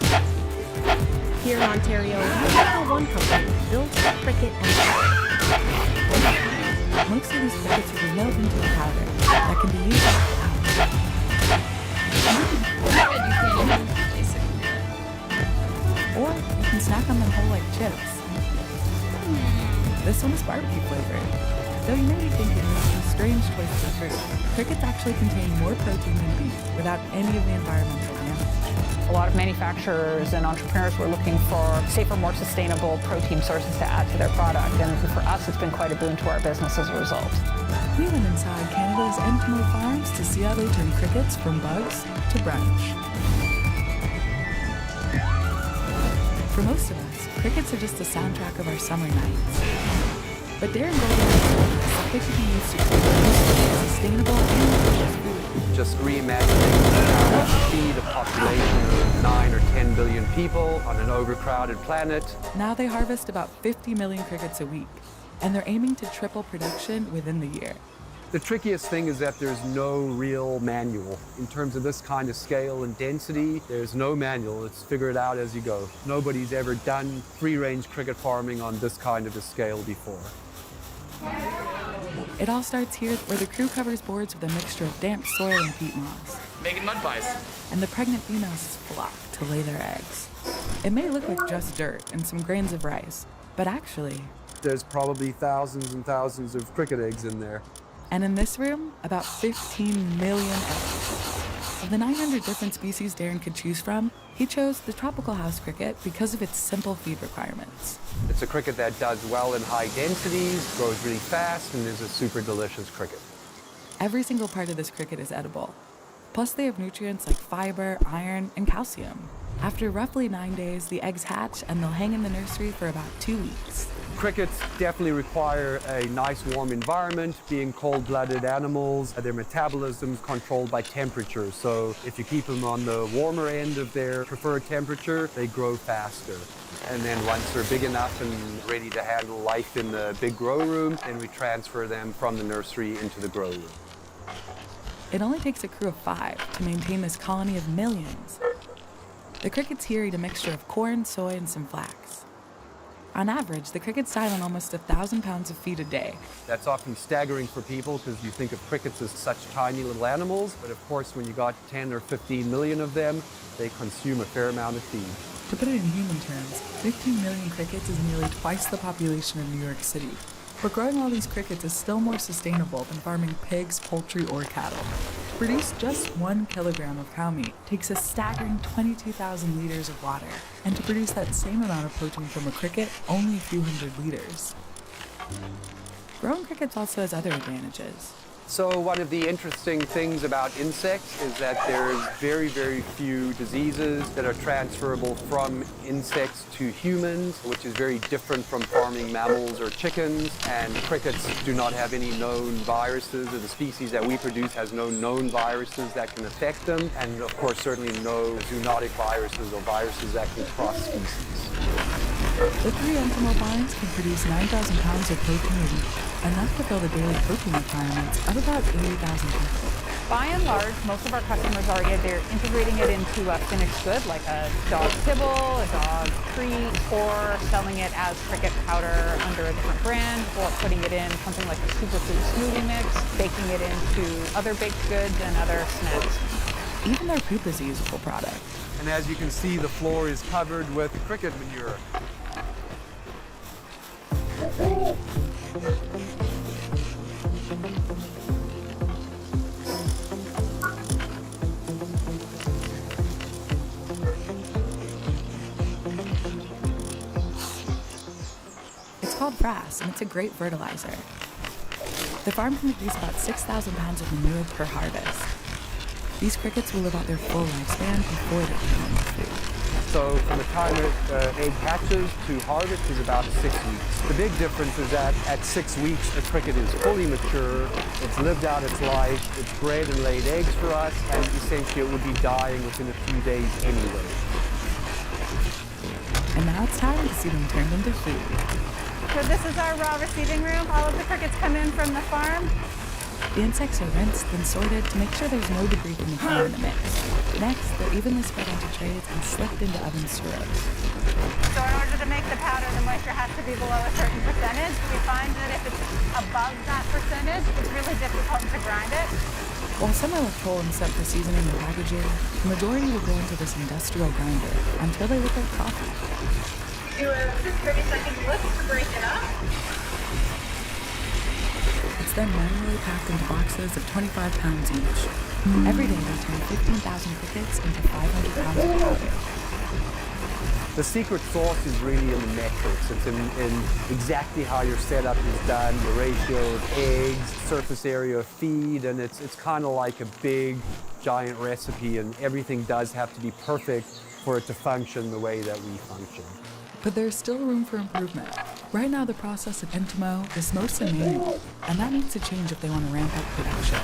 Here in Ontario, we have one company built cricket and powder. Most of these crickets will be milled into a powder that can be used as flour. Or you can snack on them whole like chips. This one is barbecue flavored. Though you may be thinking this is a strange choice of fruit, crickets actually contain more protein than beef without any of the environmental damage. A lot of manufacturers and entrepreneurs were looking for safer, more sustainable protein sources to add to their product. And for us, it's been quite a boon to our business as a result. We went inside Canada's Entimo farms to see how they turn crickets from bugs to brunch. For most of us, crickets are just the soundtrack of our summer nights. But Darren Golden they should be used to create sustainable and delicious food. Just reimagining how to feed a population of 9 or 10 billion people on an overcrowded planet. Now they harvest about 50 million crickets a week, and they're aiming to triple production within the year. The trickiest thing is that there's no real manual. In terms of this kind of scale and density, there's no manual. It's figure it out as you go. Nobody's ever done free-range cricket farming on this kind of a scale before. It all starts here, where the crew covers boards with a mixture of damp soil and peat moss. Making mud pies. And the pregnant females flock to lay their eggs. It may look like just dirt and some grains of rice, but actually... There's probably thousands and thousands of cricket eggs in there. And in this room, about 15 million eggs. Of the 900 different species Darren could choose from, he chose the tropical house cricket because of its simple feed requirements. It's a cricket that does well in high densities, grows really fast, and is a super delicious cricket. Every single part of this cricket is edible. Plus they have nutrients like fiber, iron, and calcium. After roughly 9 days, the eggs hatch and they'll hang in the nursery for about 2 weeks. Crickets definitely require a nice warm environment. Being cold-blooded animals, their metabolism is controlled by temperature. So if you keep them on the warmer end of their preferred temperature, they grow faster. And then once they're big enough and ready to handle life in the big grow room, then we transfer them from the nursery into the grow room. It only takes a crew of 5 to maintain this colony of millions. The crickets here eat a mixture of corn, soy, and some flax. On average, the crickets die on almost 1,000 pounds of feed a day. That's often staggering for people because you think of crickets as such tiny little animals, but of course when you got 10 or 15 million of them, they consume a fair amount of feed. To put it in human terms, 15 million crickets is nearly twice the population of New York City. But growing all these crickets is still more sustainable than farming pigs, poultry, or cattle. To produce just 1 kilogram of cow meat takes a staggering 22,000 liters of water. And to produce that same amount of protein from a cricket, only a few hundred liters. Growing crickets also has other advantages. So one of the interesting things about insects is that there's very, very few diseases that are transferable from insects to humans, which is very different from farming mammals or chickens. And crickets do not have any known viruses, or the species that we produce has no known viruses that can affect them. And of course, certainly no zoonotic viruses or viruses that can cross species. The 3 entomopines can produce 9,000 pounds of protein a week, enough to fill the daily protein requirements of about 80,000 people. By and large, most of our customers are either integrating it into a finished good, like a dog kibble, a dog treat, or selling it as cricket powder under a different brand, or putting it in something like a superfood smoothie mix, baking it into other baked goods and other snacks. Even their poop is a usable product. And as you can see, the floor is covered with cricket manure. It's called frass, and it's a great fertilizer. The farm can produce about 6,000 pounds of manure per harvest. These crickets will live out their full lifespan before they become food. So from the time egg hatches to harvest is about 6 weeks. The big difference is that at 6 weeks, the cricket is fully mature, it's lived out its life, it's bred and laid eggs for us, and essentially it would be dying within a few days anyway. And now it's time to see them turned into food. So this is our raw receiving room. All of the crickets come in from the farm. The insects are rinsed and sorted to make sure there's no debris from the farm in the mix. Next, they're evenly spread onto trays and slipped into ovens to roast. So in order to make the powder, the moisture has to be below a certain percentage. We find that if it's above that percentage, it's really difficult to grind it. While some are left whole and set for seasoning and packaging, the majority will go into this industrial grinder until they look like coffee. Do a 30-second whisk to break it up. It's then manually packed into boxes of 25 pounds each. Every day they turn 15,000 crickets into 500 pounds of powder. The secret sauce is really in the metrics. It's in exactly how your setup is done, the ratio of eggs, surface area of feed, and it's kind of like a big, giant recipe, and everything does have to be perfect for it to function the way that we function. But there's still room for improvement. Right now, the process of Entimo is mostly manual, and that needs to change if they want to ramp up production.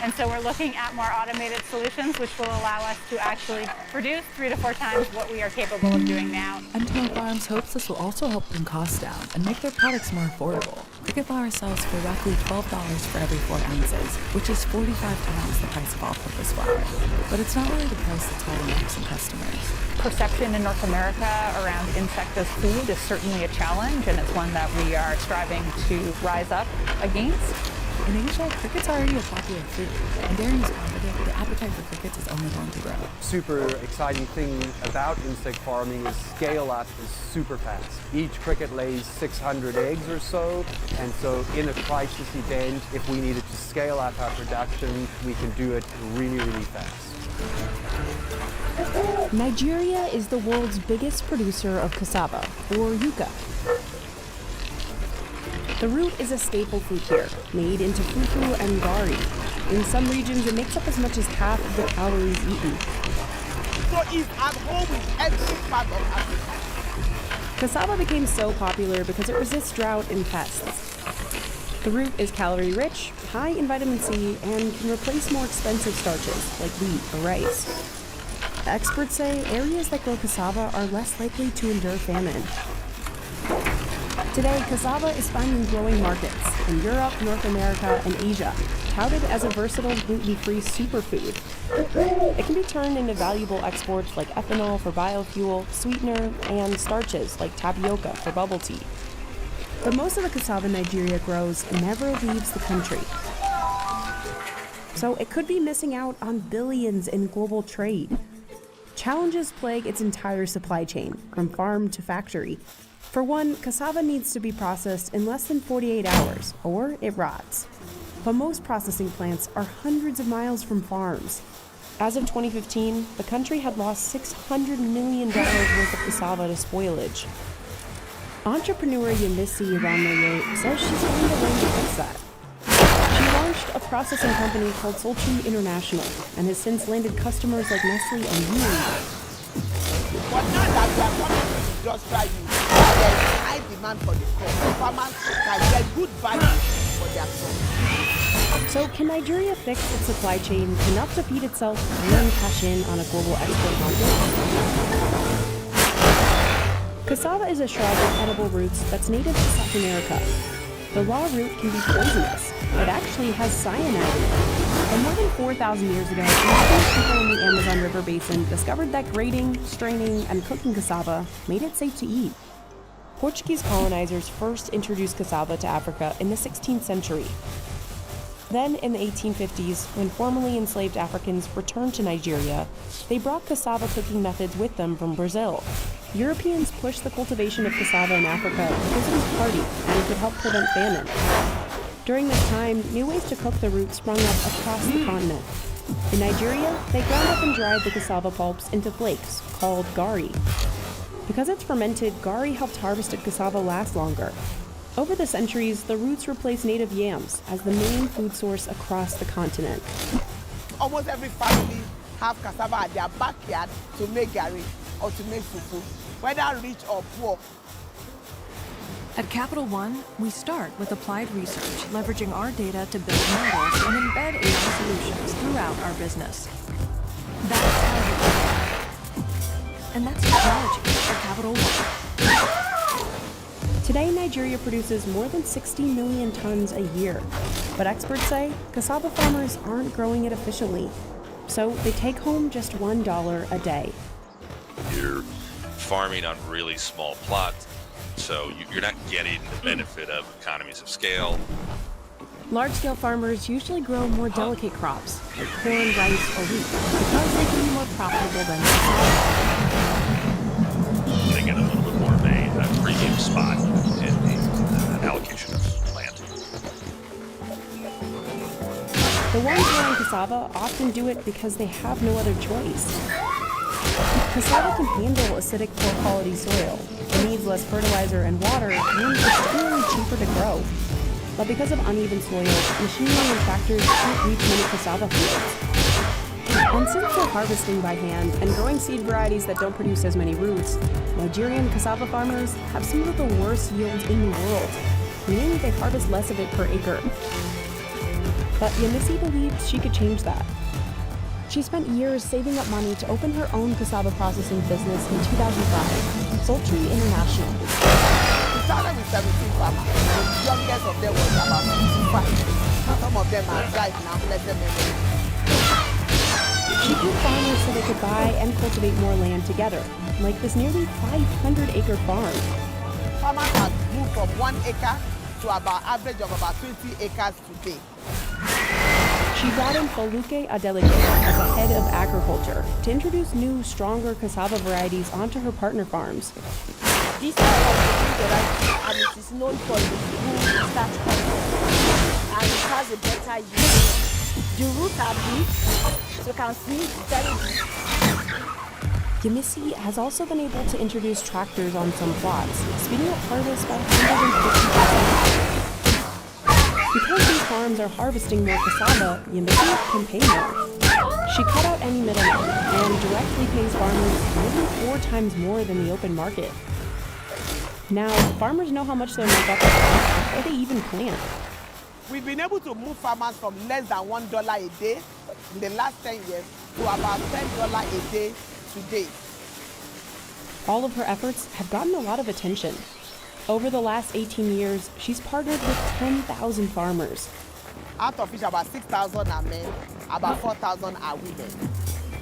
And so we're looking at more automated solutions, which will allow us to actually produce 3 to 4 times what we are capable of doing now. Entimo Farms hopes this will also help bring costs down and make their products more affordable. Cricket flour sells for roughly $12 for every 4 ounces, which is 45 times the price of all-purpose flour. But it's not really the price that's holding up some customers. Perception in North America around insect as food is certainly a challenge, and it's one that we are striving to rise up against. In Asia, crickets are already a popular food, and Darren is confident the appetite for crickets is only going to grow. Super exciting thing about insect farming is scale up is super fast. Each cricket lays 600 eggs or so, and so in a crisis event, if we needed to scale up our production, we can do it really, really fast. Nigeria is the world's biggest producer of cassava, or yuca. The root is a staple food here, made into fufu and gari. In some regions, it makes up as much as half of the calories eaten. So if I'm home with every part of Africa. Cassava became so popular because it resists drought and pests. The root is calorie-rich, high in vitamin C, and can replace more expensive starches like wheat or rice. Experts say areas that grow cassava are less likely to endure famine. Today, cassava is finding growing markets in Europe, North America, and Asia, touted as a versatile gluten-free superfood. It can be turned into valuable exports like ethanol for biofuel, sweetener, and starches like tapioca for bubble tea. But most of the cassava Nigeria grows never leaves the country. So it could be missing out on billions in global trade. Challenges plague its entire supply chain, from farm to factory. For one, cassava needs to be processed in less than 48 hours, or it rots. But most processing plants are hundreds of miles from farms. As of 2015, the country had lost $600 million worth of cassava to spoilage. Entrepreneur Yemisi Ramoye says she's going to learn to fix that. She launched a processing company called Sultry International and has since landed customers like Nestle and Unilever. But now that we are coming to just try you, there is high demand for the crop. Farmers can get good value for their crop. So can Nigeria fix its supply chain enough to feed itself and cash in on a global export market? Cassava is a shrub with edible roots that's native to South America. The raw root can be poisonous. It actually has cyanide in it. And more than 4,000 years ago, indigenous people in the Amazon River Basin discovered that grating, straining, and cooking cassava made it safe to eat. Portuguese colonizers first introduced cassava to Africa in the 16th century. Then, in the 1850s, when formerly enslaved Africans returned to Nigeria, they brought cassava cooking methods with them from Brazil. Europeans pushed the cultivation of cassava in Africa because it was hardy and could help prevent famine. During this time, new ways to cook the root sprung up across the continent. In Nigeria, they ground up and dried the cassava pulps into flakes, called gari. Because it's fermented, gari helped harvested cassava last longer. Over the centuries, the roots replaced native yams as the main food source across the continent. Almost every family have cassava at their backyard to make gari or to make fufu, whether rich or poor. At Capital One, we start with applied research, leveraging our data to build models and embed AI solutions throughout our business. That's how we do it. And that's technology at Capital One. Today, Nigeria produces more than 60 million tons a year. But experts say cassava farmers aren't growing it efficiently. So they take home just $1 a day. You're farming on really small plots, so you're not getting the benefit of economies of scale. Large-scale farmers usually grow more delicate crops, like corn, rice, or wheat, because they can be more profitable than cassava. They get a little bit more of a premium spot in the allocation of land. The ones growing cassava often do it because they have no other choice. Cassava can handle acidic, poor-quality soil. It needs less fertilizer and water, and it's generally cheaper to grow. But because of uneven soil, machinery and tractors can't reach many cassava fields. And since they're harvesting by hand and growing seed varieties that don't produce as many roots, Nigerian cassava farmers have some of the worst yields in the world, meaning they harvest less of it per acre. But Yemisi believes she could change that. She spent years saving up money to open her own cassava processing business in 2005, Sultry International. We started with 17 farmers. The youngest of them was about 55. Some of them are died now, bless them memory. She grew farmers so they could buy and cultivate more land together, like this nearly 500-acre farm. Farmers have moved from 1 acre to about average of about 20 acres today. She brought in Foluke Adeleke as the head of agriculture to introduce new, stronger cassava varieties onto her partner farms. This type of variety, and it is known for its good starch content, and it has a better yield. The roots are big, so you can see it's very big. Yemisi has also been able to introduce tractors on some plots, speeding up harvest by 150%. Because these farms are harvesting more cassava, Yemisi can pay more. She cut out any middlemen and directly pays farmers nearly 4 times more than the open market. Now, farmers know how much their markup is before they even plant. We've been able to move farmers from less than $1 a day in the last 10 years to about $10 a day today. All of her efforts have gotten a lot of attention. Over the last 18 years, she's partnered with 10,000 farmers. Out of which about 6,000 are men, about 4,000 are women.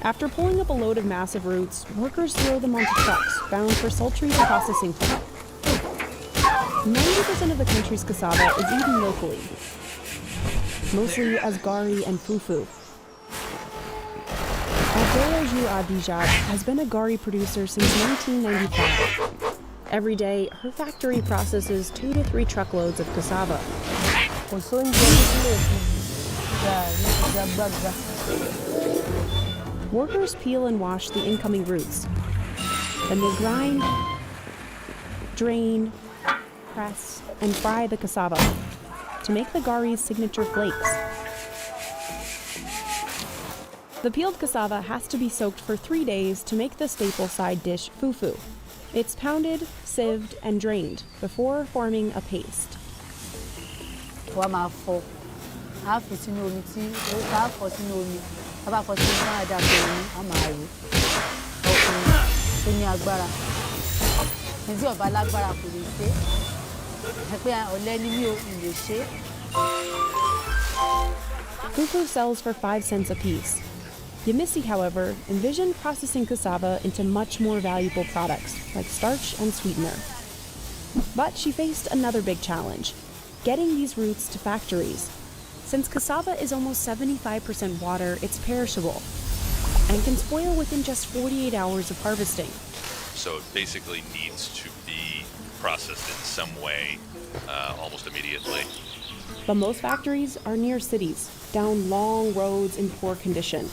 After pulling up a load of massive roots, workers throw them onto trucks bound for Sultry's processing plant. 90% of the country's cassava is eaten locally, mostly as gari and fufu. Adeoju Adijat has been a gari producer since 1995. Every day, her factory processes 2 to 3 truckloads of cassava. Workers peel and wash the incoming roots. Then they grind, drain, press, and fry the cassava to make the gari's signature flakes. The peeled cassava has to be soaked for 3 days to make the staple side dish fufu. It's pounded, sieved, and drained before forming a paste. Fufu sells for 5 cents a piece. Yemisi, however, envisioned processing cassava into much more valuable products, like starch and sweetener. But she faced another big challenge, getting these roots to factories. Since cassava is almost 75% water, it's perishable, and can spoil within just 48 hours of harvesting. So it basically needs to be processed in some way, almost immediately. But most factories are near cities, down long roads in poor condition.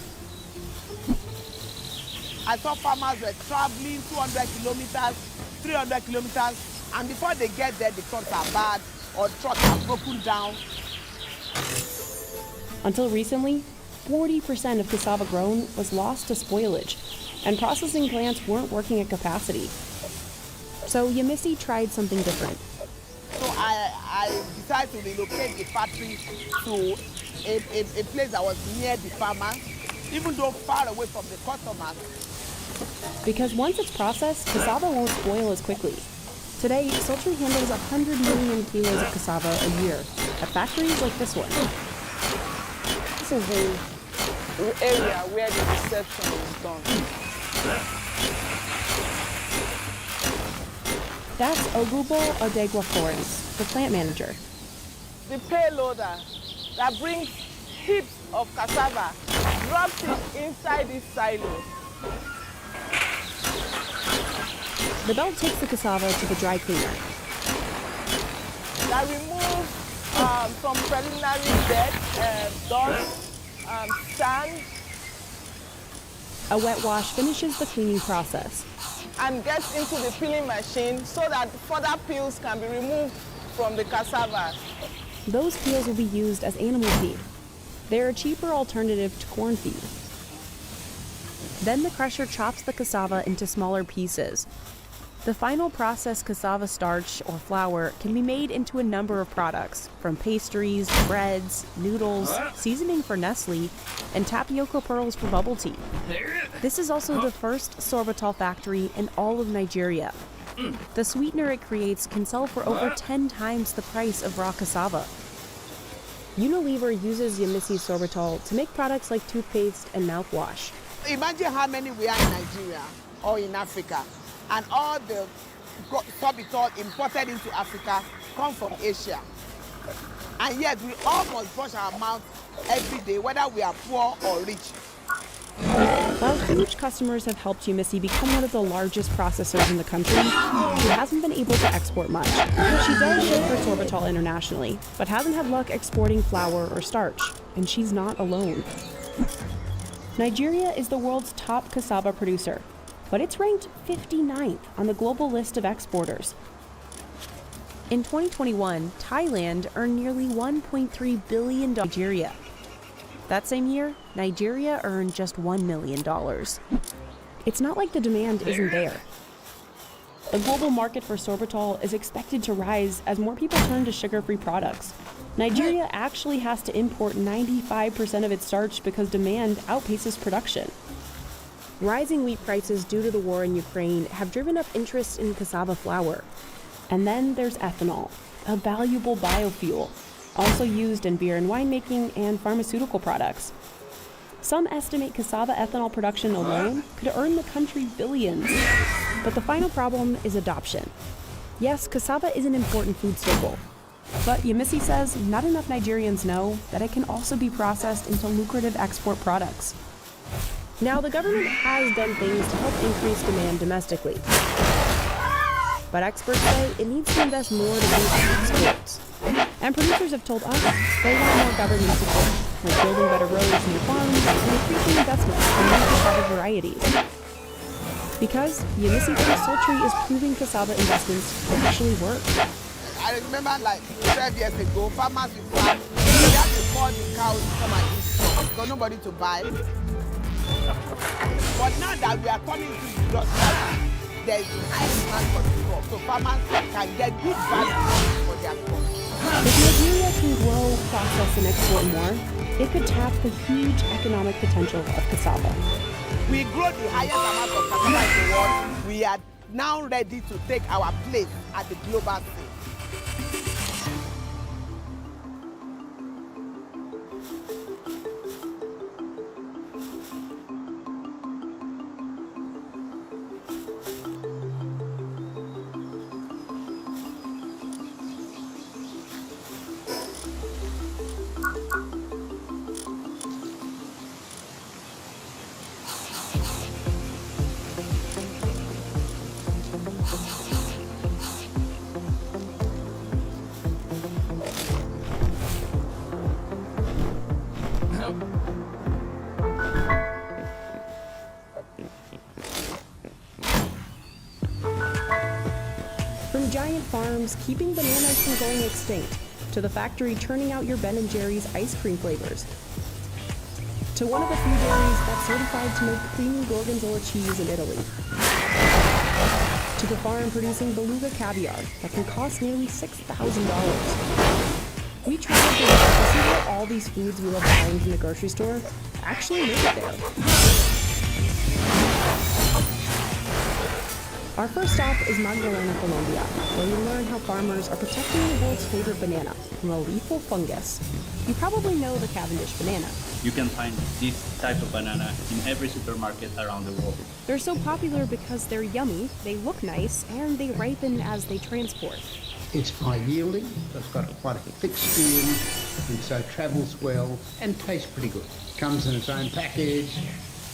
I saw farmers were traveling 200 kilometers, 300 kilometers, and before they get there, the trucks are bad or trucks are broken down. Until recently, 40% of cassava grown was lost to spoilage, and processing plants weren't working at capacity. So Yemisi tried something different. So I decided to relocate the factory to a place that was near the farmers, even though far away from the customers. Because once it's processed, cassava won't spoil as quickly. Today, Sultry handles 100 million kilos of cassava a year at factories like this one. This is the area where the reception is done. That's Ogubo Odegwa Florence, the plant manager. The payloader that brings heaps of cassava drops it inside this silo. The belt takes the cassava to the dry cleaner. That removes some preliminary dirt, dust, sand. A wet wash finishes the cleaning process. And gets into the peeling machine so that further peels can be removed from the cassava. Those peels will be used as animal feed. They're a cheaper alternative to corn feed. Then the crusher chops the cassava into smaller pieces. The final processed cassava starch or flour can be made into a number of products, from pastries, breads, noodles, seasoning for Nestle, and tapioca pearls for bubble tea. This is also the first sorbitol factory in all of Nigeria. The sweetener it creates can sell for over 10 times the price of raw cassava. Unilever uses Yemisi sorbitol to make products like toothpaste and mouthwash. Imagine how many we are in Nigeria or in Africa, and all the sorbitol imported into Africa come from Asia. And yet we almost brush our mouth every day, whether we are poor or rich. While huge customers have helped Yemisi become one of the largest processors in the country, she hasn't been able to export much. She does ship her sorbitol internationally, but hasn't had luck exporting flour or starch, and she's not alone. Nigeria is the world's top cassava producer, but it's ranked 59th on the global list of exporters. In 2021, Thailand earned nearly $1.3 billion. Nigeria. That same year, Nigeria earned just $1 million. It's not like the demand isn't there. The global market for sorbitol is expected to rise as more people turn to sugar-free products. Nigeria actually has to import 95% of its starch because demand outpaces production. Rising wheat prices due to the war in Ukraine have driven up interest in cassava flour. And then there's ethanol, a valuable biofuel, also used in beer and winemaking and pharmaceutical products. Some estimate cassava ethanol production alone could earn the country billions. But the final problem is adoption. Yes, cassava is an important food staple. But Yemisi says not enough Nigerians know that it can also be processed into lucrative export products. Now, the government has done things to help increase demand domestically. But experts say it needs to invest more to boost exports. And producers have told us they want more government support, like building better roads near farms and increasing investment in new cassava varieties. Because Yemisi Sultry is proving cassava investments actually work. I remember like 12 years ago, farmers would farm, they had to call the cows to come and eat because nobody to buy. But now that we are coming to industrial, there is high demand for the crop, so farmers can get good value for their crop. If Nigeria can grow, process, and export more, it could tap the huge economic potential of cassava. We grow the highest amount of cassava in the world. We are now ready to take our place at the global scene. From giant farms keeping bananas from going extinct, to the factory churning out your Ben & Jerry's ice cream flavors, to one of the few dairies that's certified to make creamy gorgonzola cheese in Italy, to the farm producing beluga caviar that can cost nearly $6,000. We traveled to see where all these foods we love buying from the grocery store actually make it there. Our first stop is Magdalena, Colombia, where you learn how farmers are protecting the world's favorite banana from a lethal fungus. You probably know the Cavendish banana. You can find this type of banana in every supermarket around the world. They're so popular because they're yummy, they look nice, and they ripen as they transport. It's high yielding, it's got quite a thick skin, and so travels well and tastes pretty good. Comes in its own package.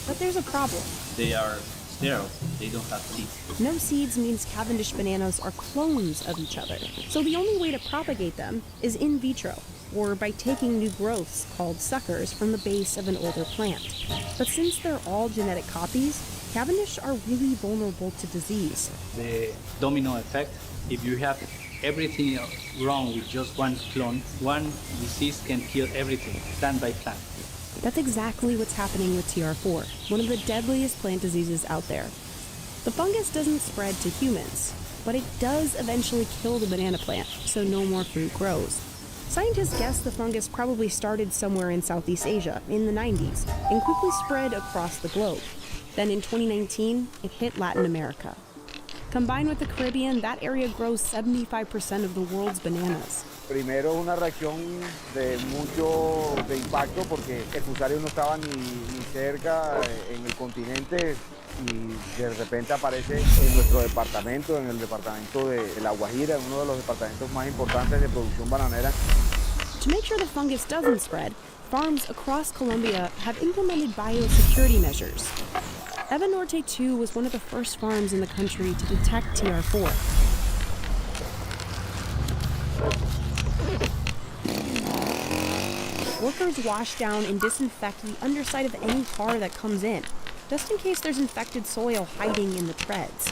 But there's a problem. They are sterile, they don't have seeds. No seeds means Cavendish bananas are clones of each other. So the only way to propagate them is in vitro, or by taking new growths called suckers from the base of an older plant. But since they're all genetic copies, Cavendish are really vulnerable to disease. The domino effect, if you have everything wrong with just one clone, one disease can kill everything, plant by plant. That's exactly what's happening with TR4, one of the deadliest plant diseases out there. The fungus doesn't spread to humans, but it does eventually kill the banana plant, so no more fruit grows. Scientists guess the fungus probably started somewhere in Southeast Asia in the 90s and quickly spread across the globe. Then in 2019, it hit Latin America. Combined with the Caribbean, that area grows 75% of the world's bananas. Primero una reacción de mucho de impacto porque el fusario no estaba ni cerca en el continente y de repente aparece en nuestro departamento, en el departamento de La Guajira, uno de los departamentos más importantes de producción bananera. To make sure the fungus doesn't spread, farms across Colombia have implemented biosecurity measures. Eva Norte 2 was one of the first farms in the country to detect TR4. Workers wash down and disinfect the underside of any car that comes in, just in case there's infected soil hiding in the treads.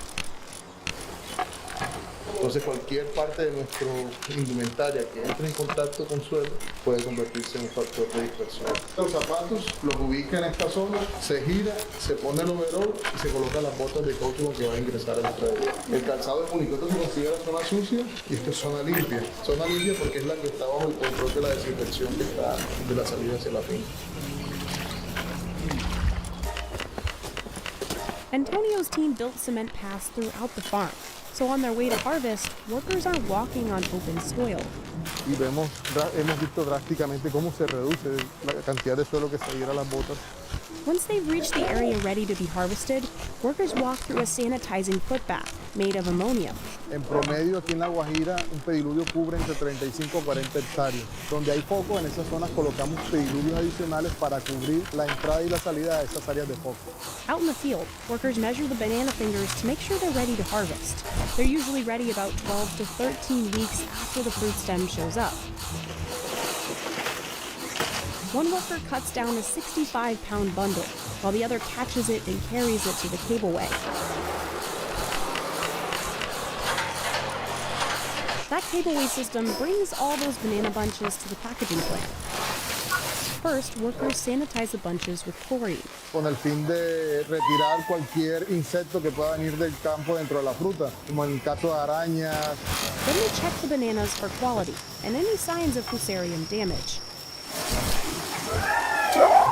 Entonces cualquier parte de nuestra indumentaria que entre en contacto con suelo puede convertirse en un factor de dispersión. Los zapatos los ubica en esta zona, se gira, se pone el overol y se colocan las botas de caucho que va a ingresar al predio. El calzado es único, esto se considera zona sucia y esto es zona limpia. Zona limpia porque es la que está bajo el control de la desinfección que está de la salida hacia la finca. Antonio's team built cement paths throughout the farm. So on their way to harvest, workers are walking on open soil. Y hemos visto drásticamente cómo se reduce la cantidad de suelo que se adhiere a las botas. Once they've reached the area ready to be harvested, workers walk through a sanitizing footbath made of ammonia. En promedio aquí en La Guajira un pediluvio cubre entre 35 a 40 hectáreas. Donde hay foco, en esas zonas colocamos pediluvios adicionales para cubrir la entrada y la salida de esas áreas de foco. Out in the field, workers measure the banana fingers to make sure they're ready to harvest. They're usually ready about 12 to 13 weeks after the fruit stem shows up. One worker cuts down a 65-pound bundle, while the other catches it and carries it to the cableway. That cableway system brings all those banana bunches to the packaging plant. First, workers sanitize the bunches with chlorine. Con el fin de retirar cualquier insecto que pueda venir del campo dentro de la fruta, como en el caso de arañas. Then they check the bananas for quality and any signs of fusarium damage.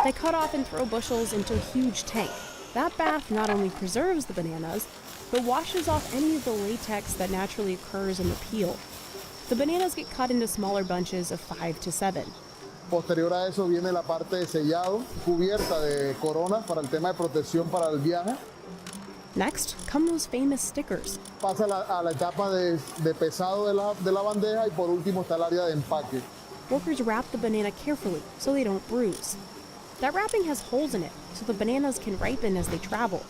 They cut off and throw bushels into a huge tank. That bath not only preserves the bananas, but washes off any of the latex that naturally occurs in the peel. The bananas get cut into smaller bunches of 5 to 7. Posterior a eso viene la parte de sellado, cubierta de corona para el tema de protección para el viaje. Next come those famous stickers. Pasa a la etapa de pesado de la bandeja y por último está el área de empaque. Workers wrap the banana carefully so they don't bruise. That wrapping has holes in it so the bananas can ripen as they travel.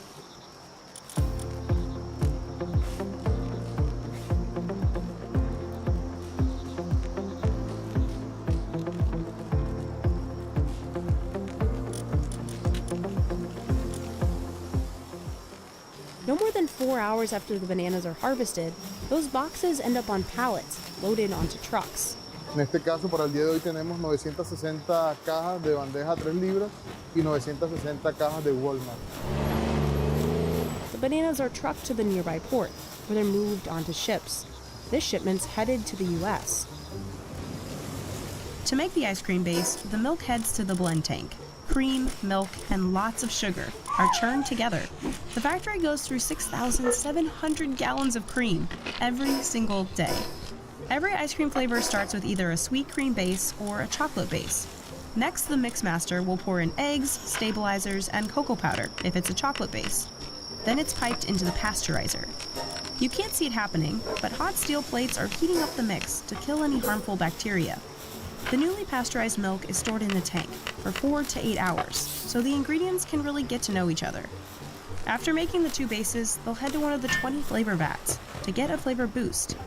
No more than 4 hours after the bananas are harvested, those boxes end up on pallets, loaded onto trucks. En este caso, para el día de hoy tenemos 960 cajas de bandeja 3 libras y 960 cajas de Walmart. The bananas are trucked to the nearby port, where they're moved onto ships. This shipment's headed to the U.S. To make the ice cream base, the milk heads to the blend tank. Cream, milk, and lots of sugar are churned together. The factory goes through 6,700 gallons of cream every single day. Every ice cream flavor starts with either a sweet cream base or a chocolate base. Next, the mix master will pour in eggs, stabilizers, and cocoa powder if it's a chocolate base. Then it's piped into the pasteurizer. You can't see it happening, but hot steel plates are heating up the mix to kill any harmful bacteria. The newly pasteurized milk is stored in the tank for 4 to 8 hours, so the ingredients can really get to know each other. After making the 2 bases, they'll head to one of the 20 flavor vats to get a flavor boost.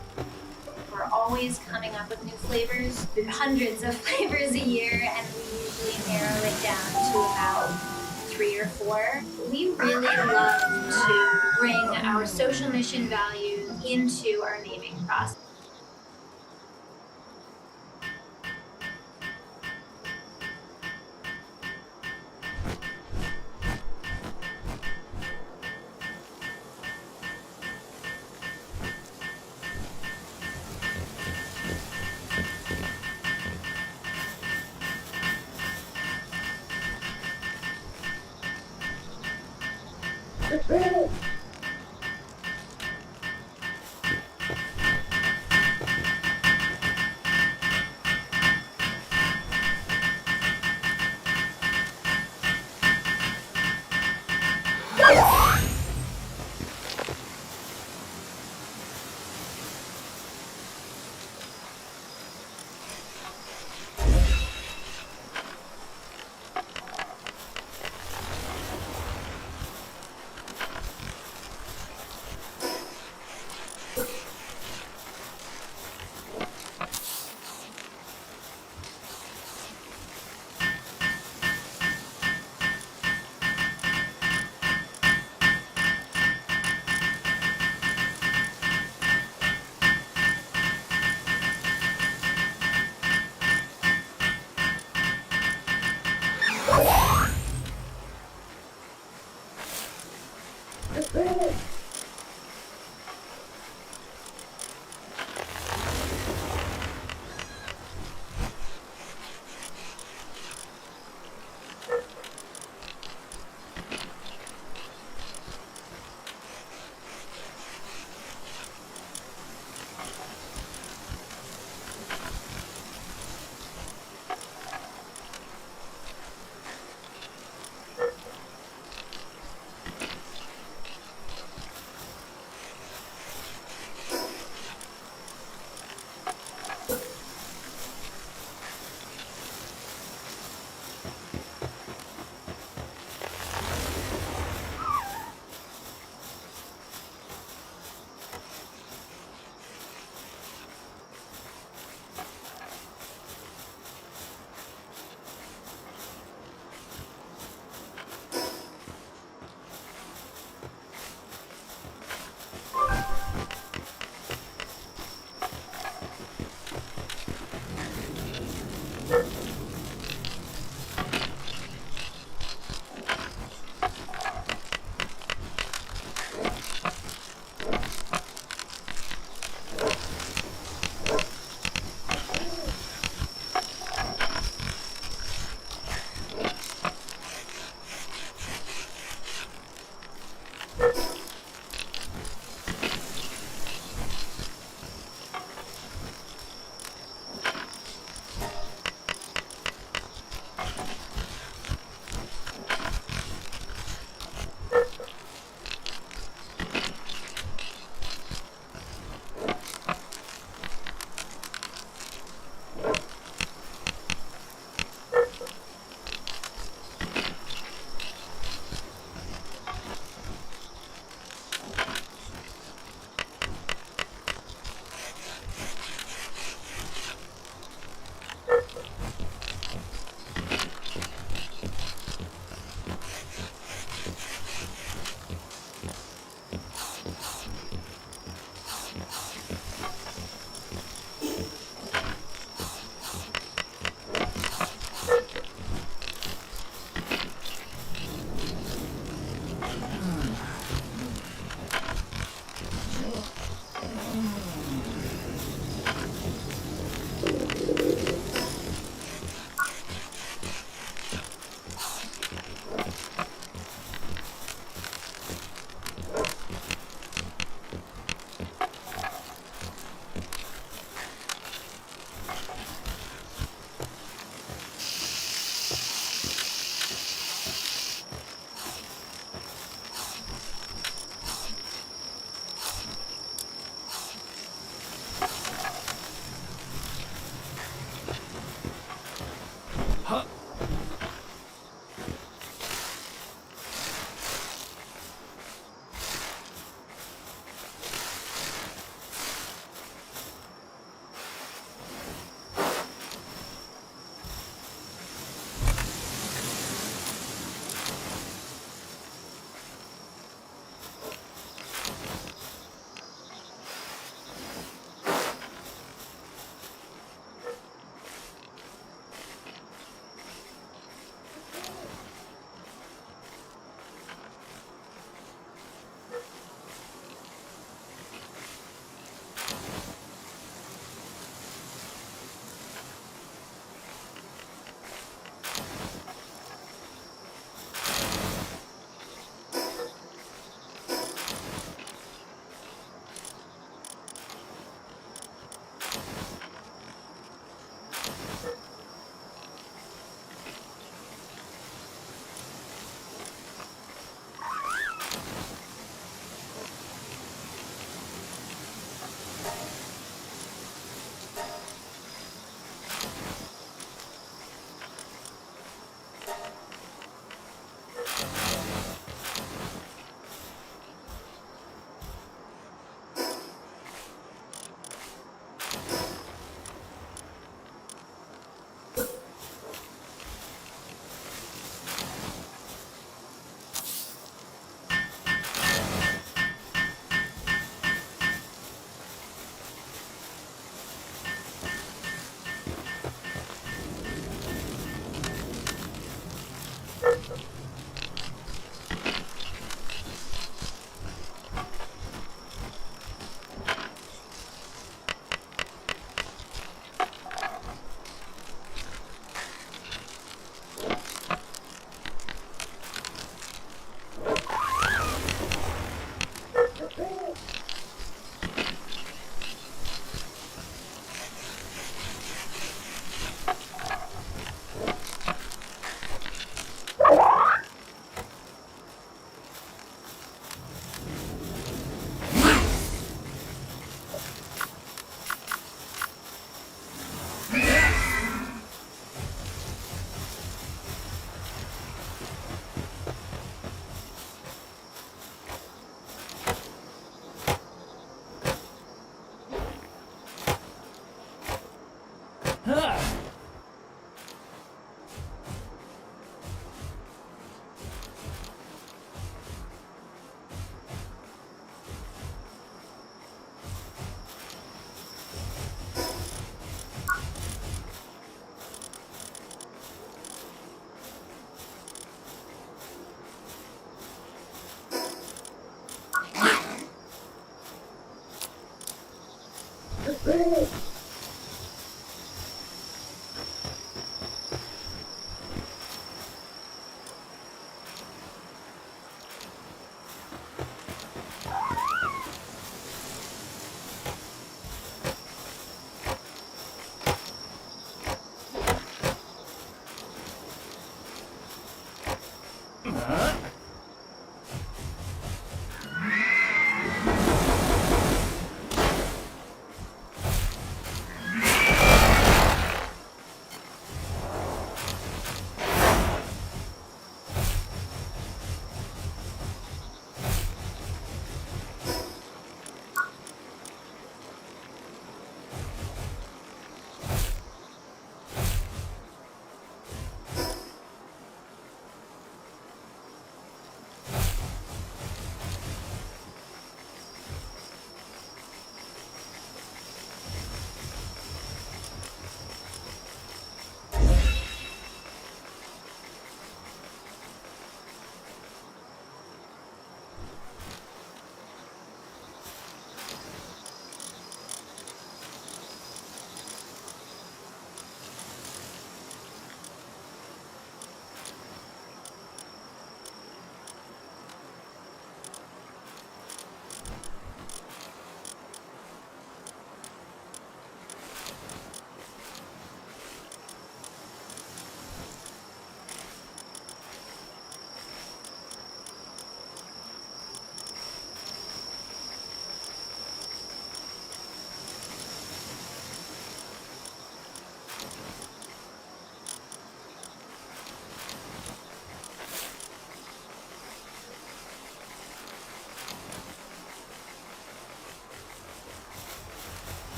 We're always coming up with new flavors, hundreds of flavors a year, and we usually narrow it down to about 3 or 4. We really love to bring our social mission values into our naming process.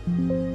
Palworld.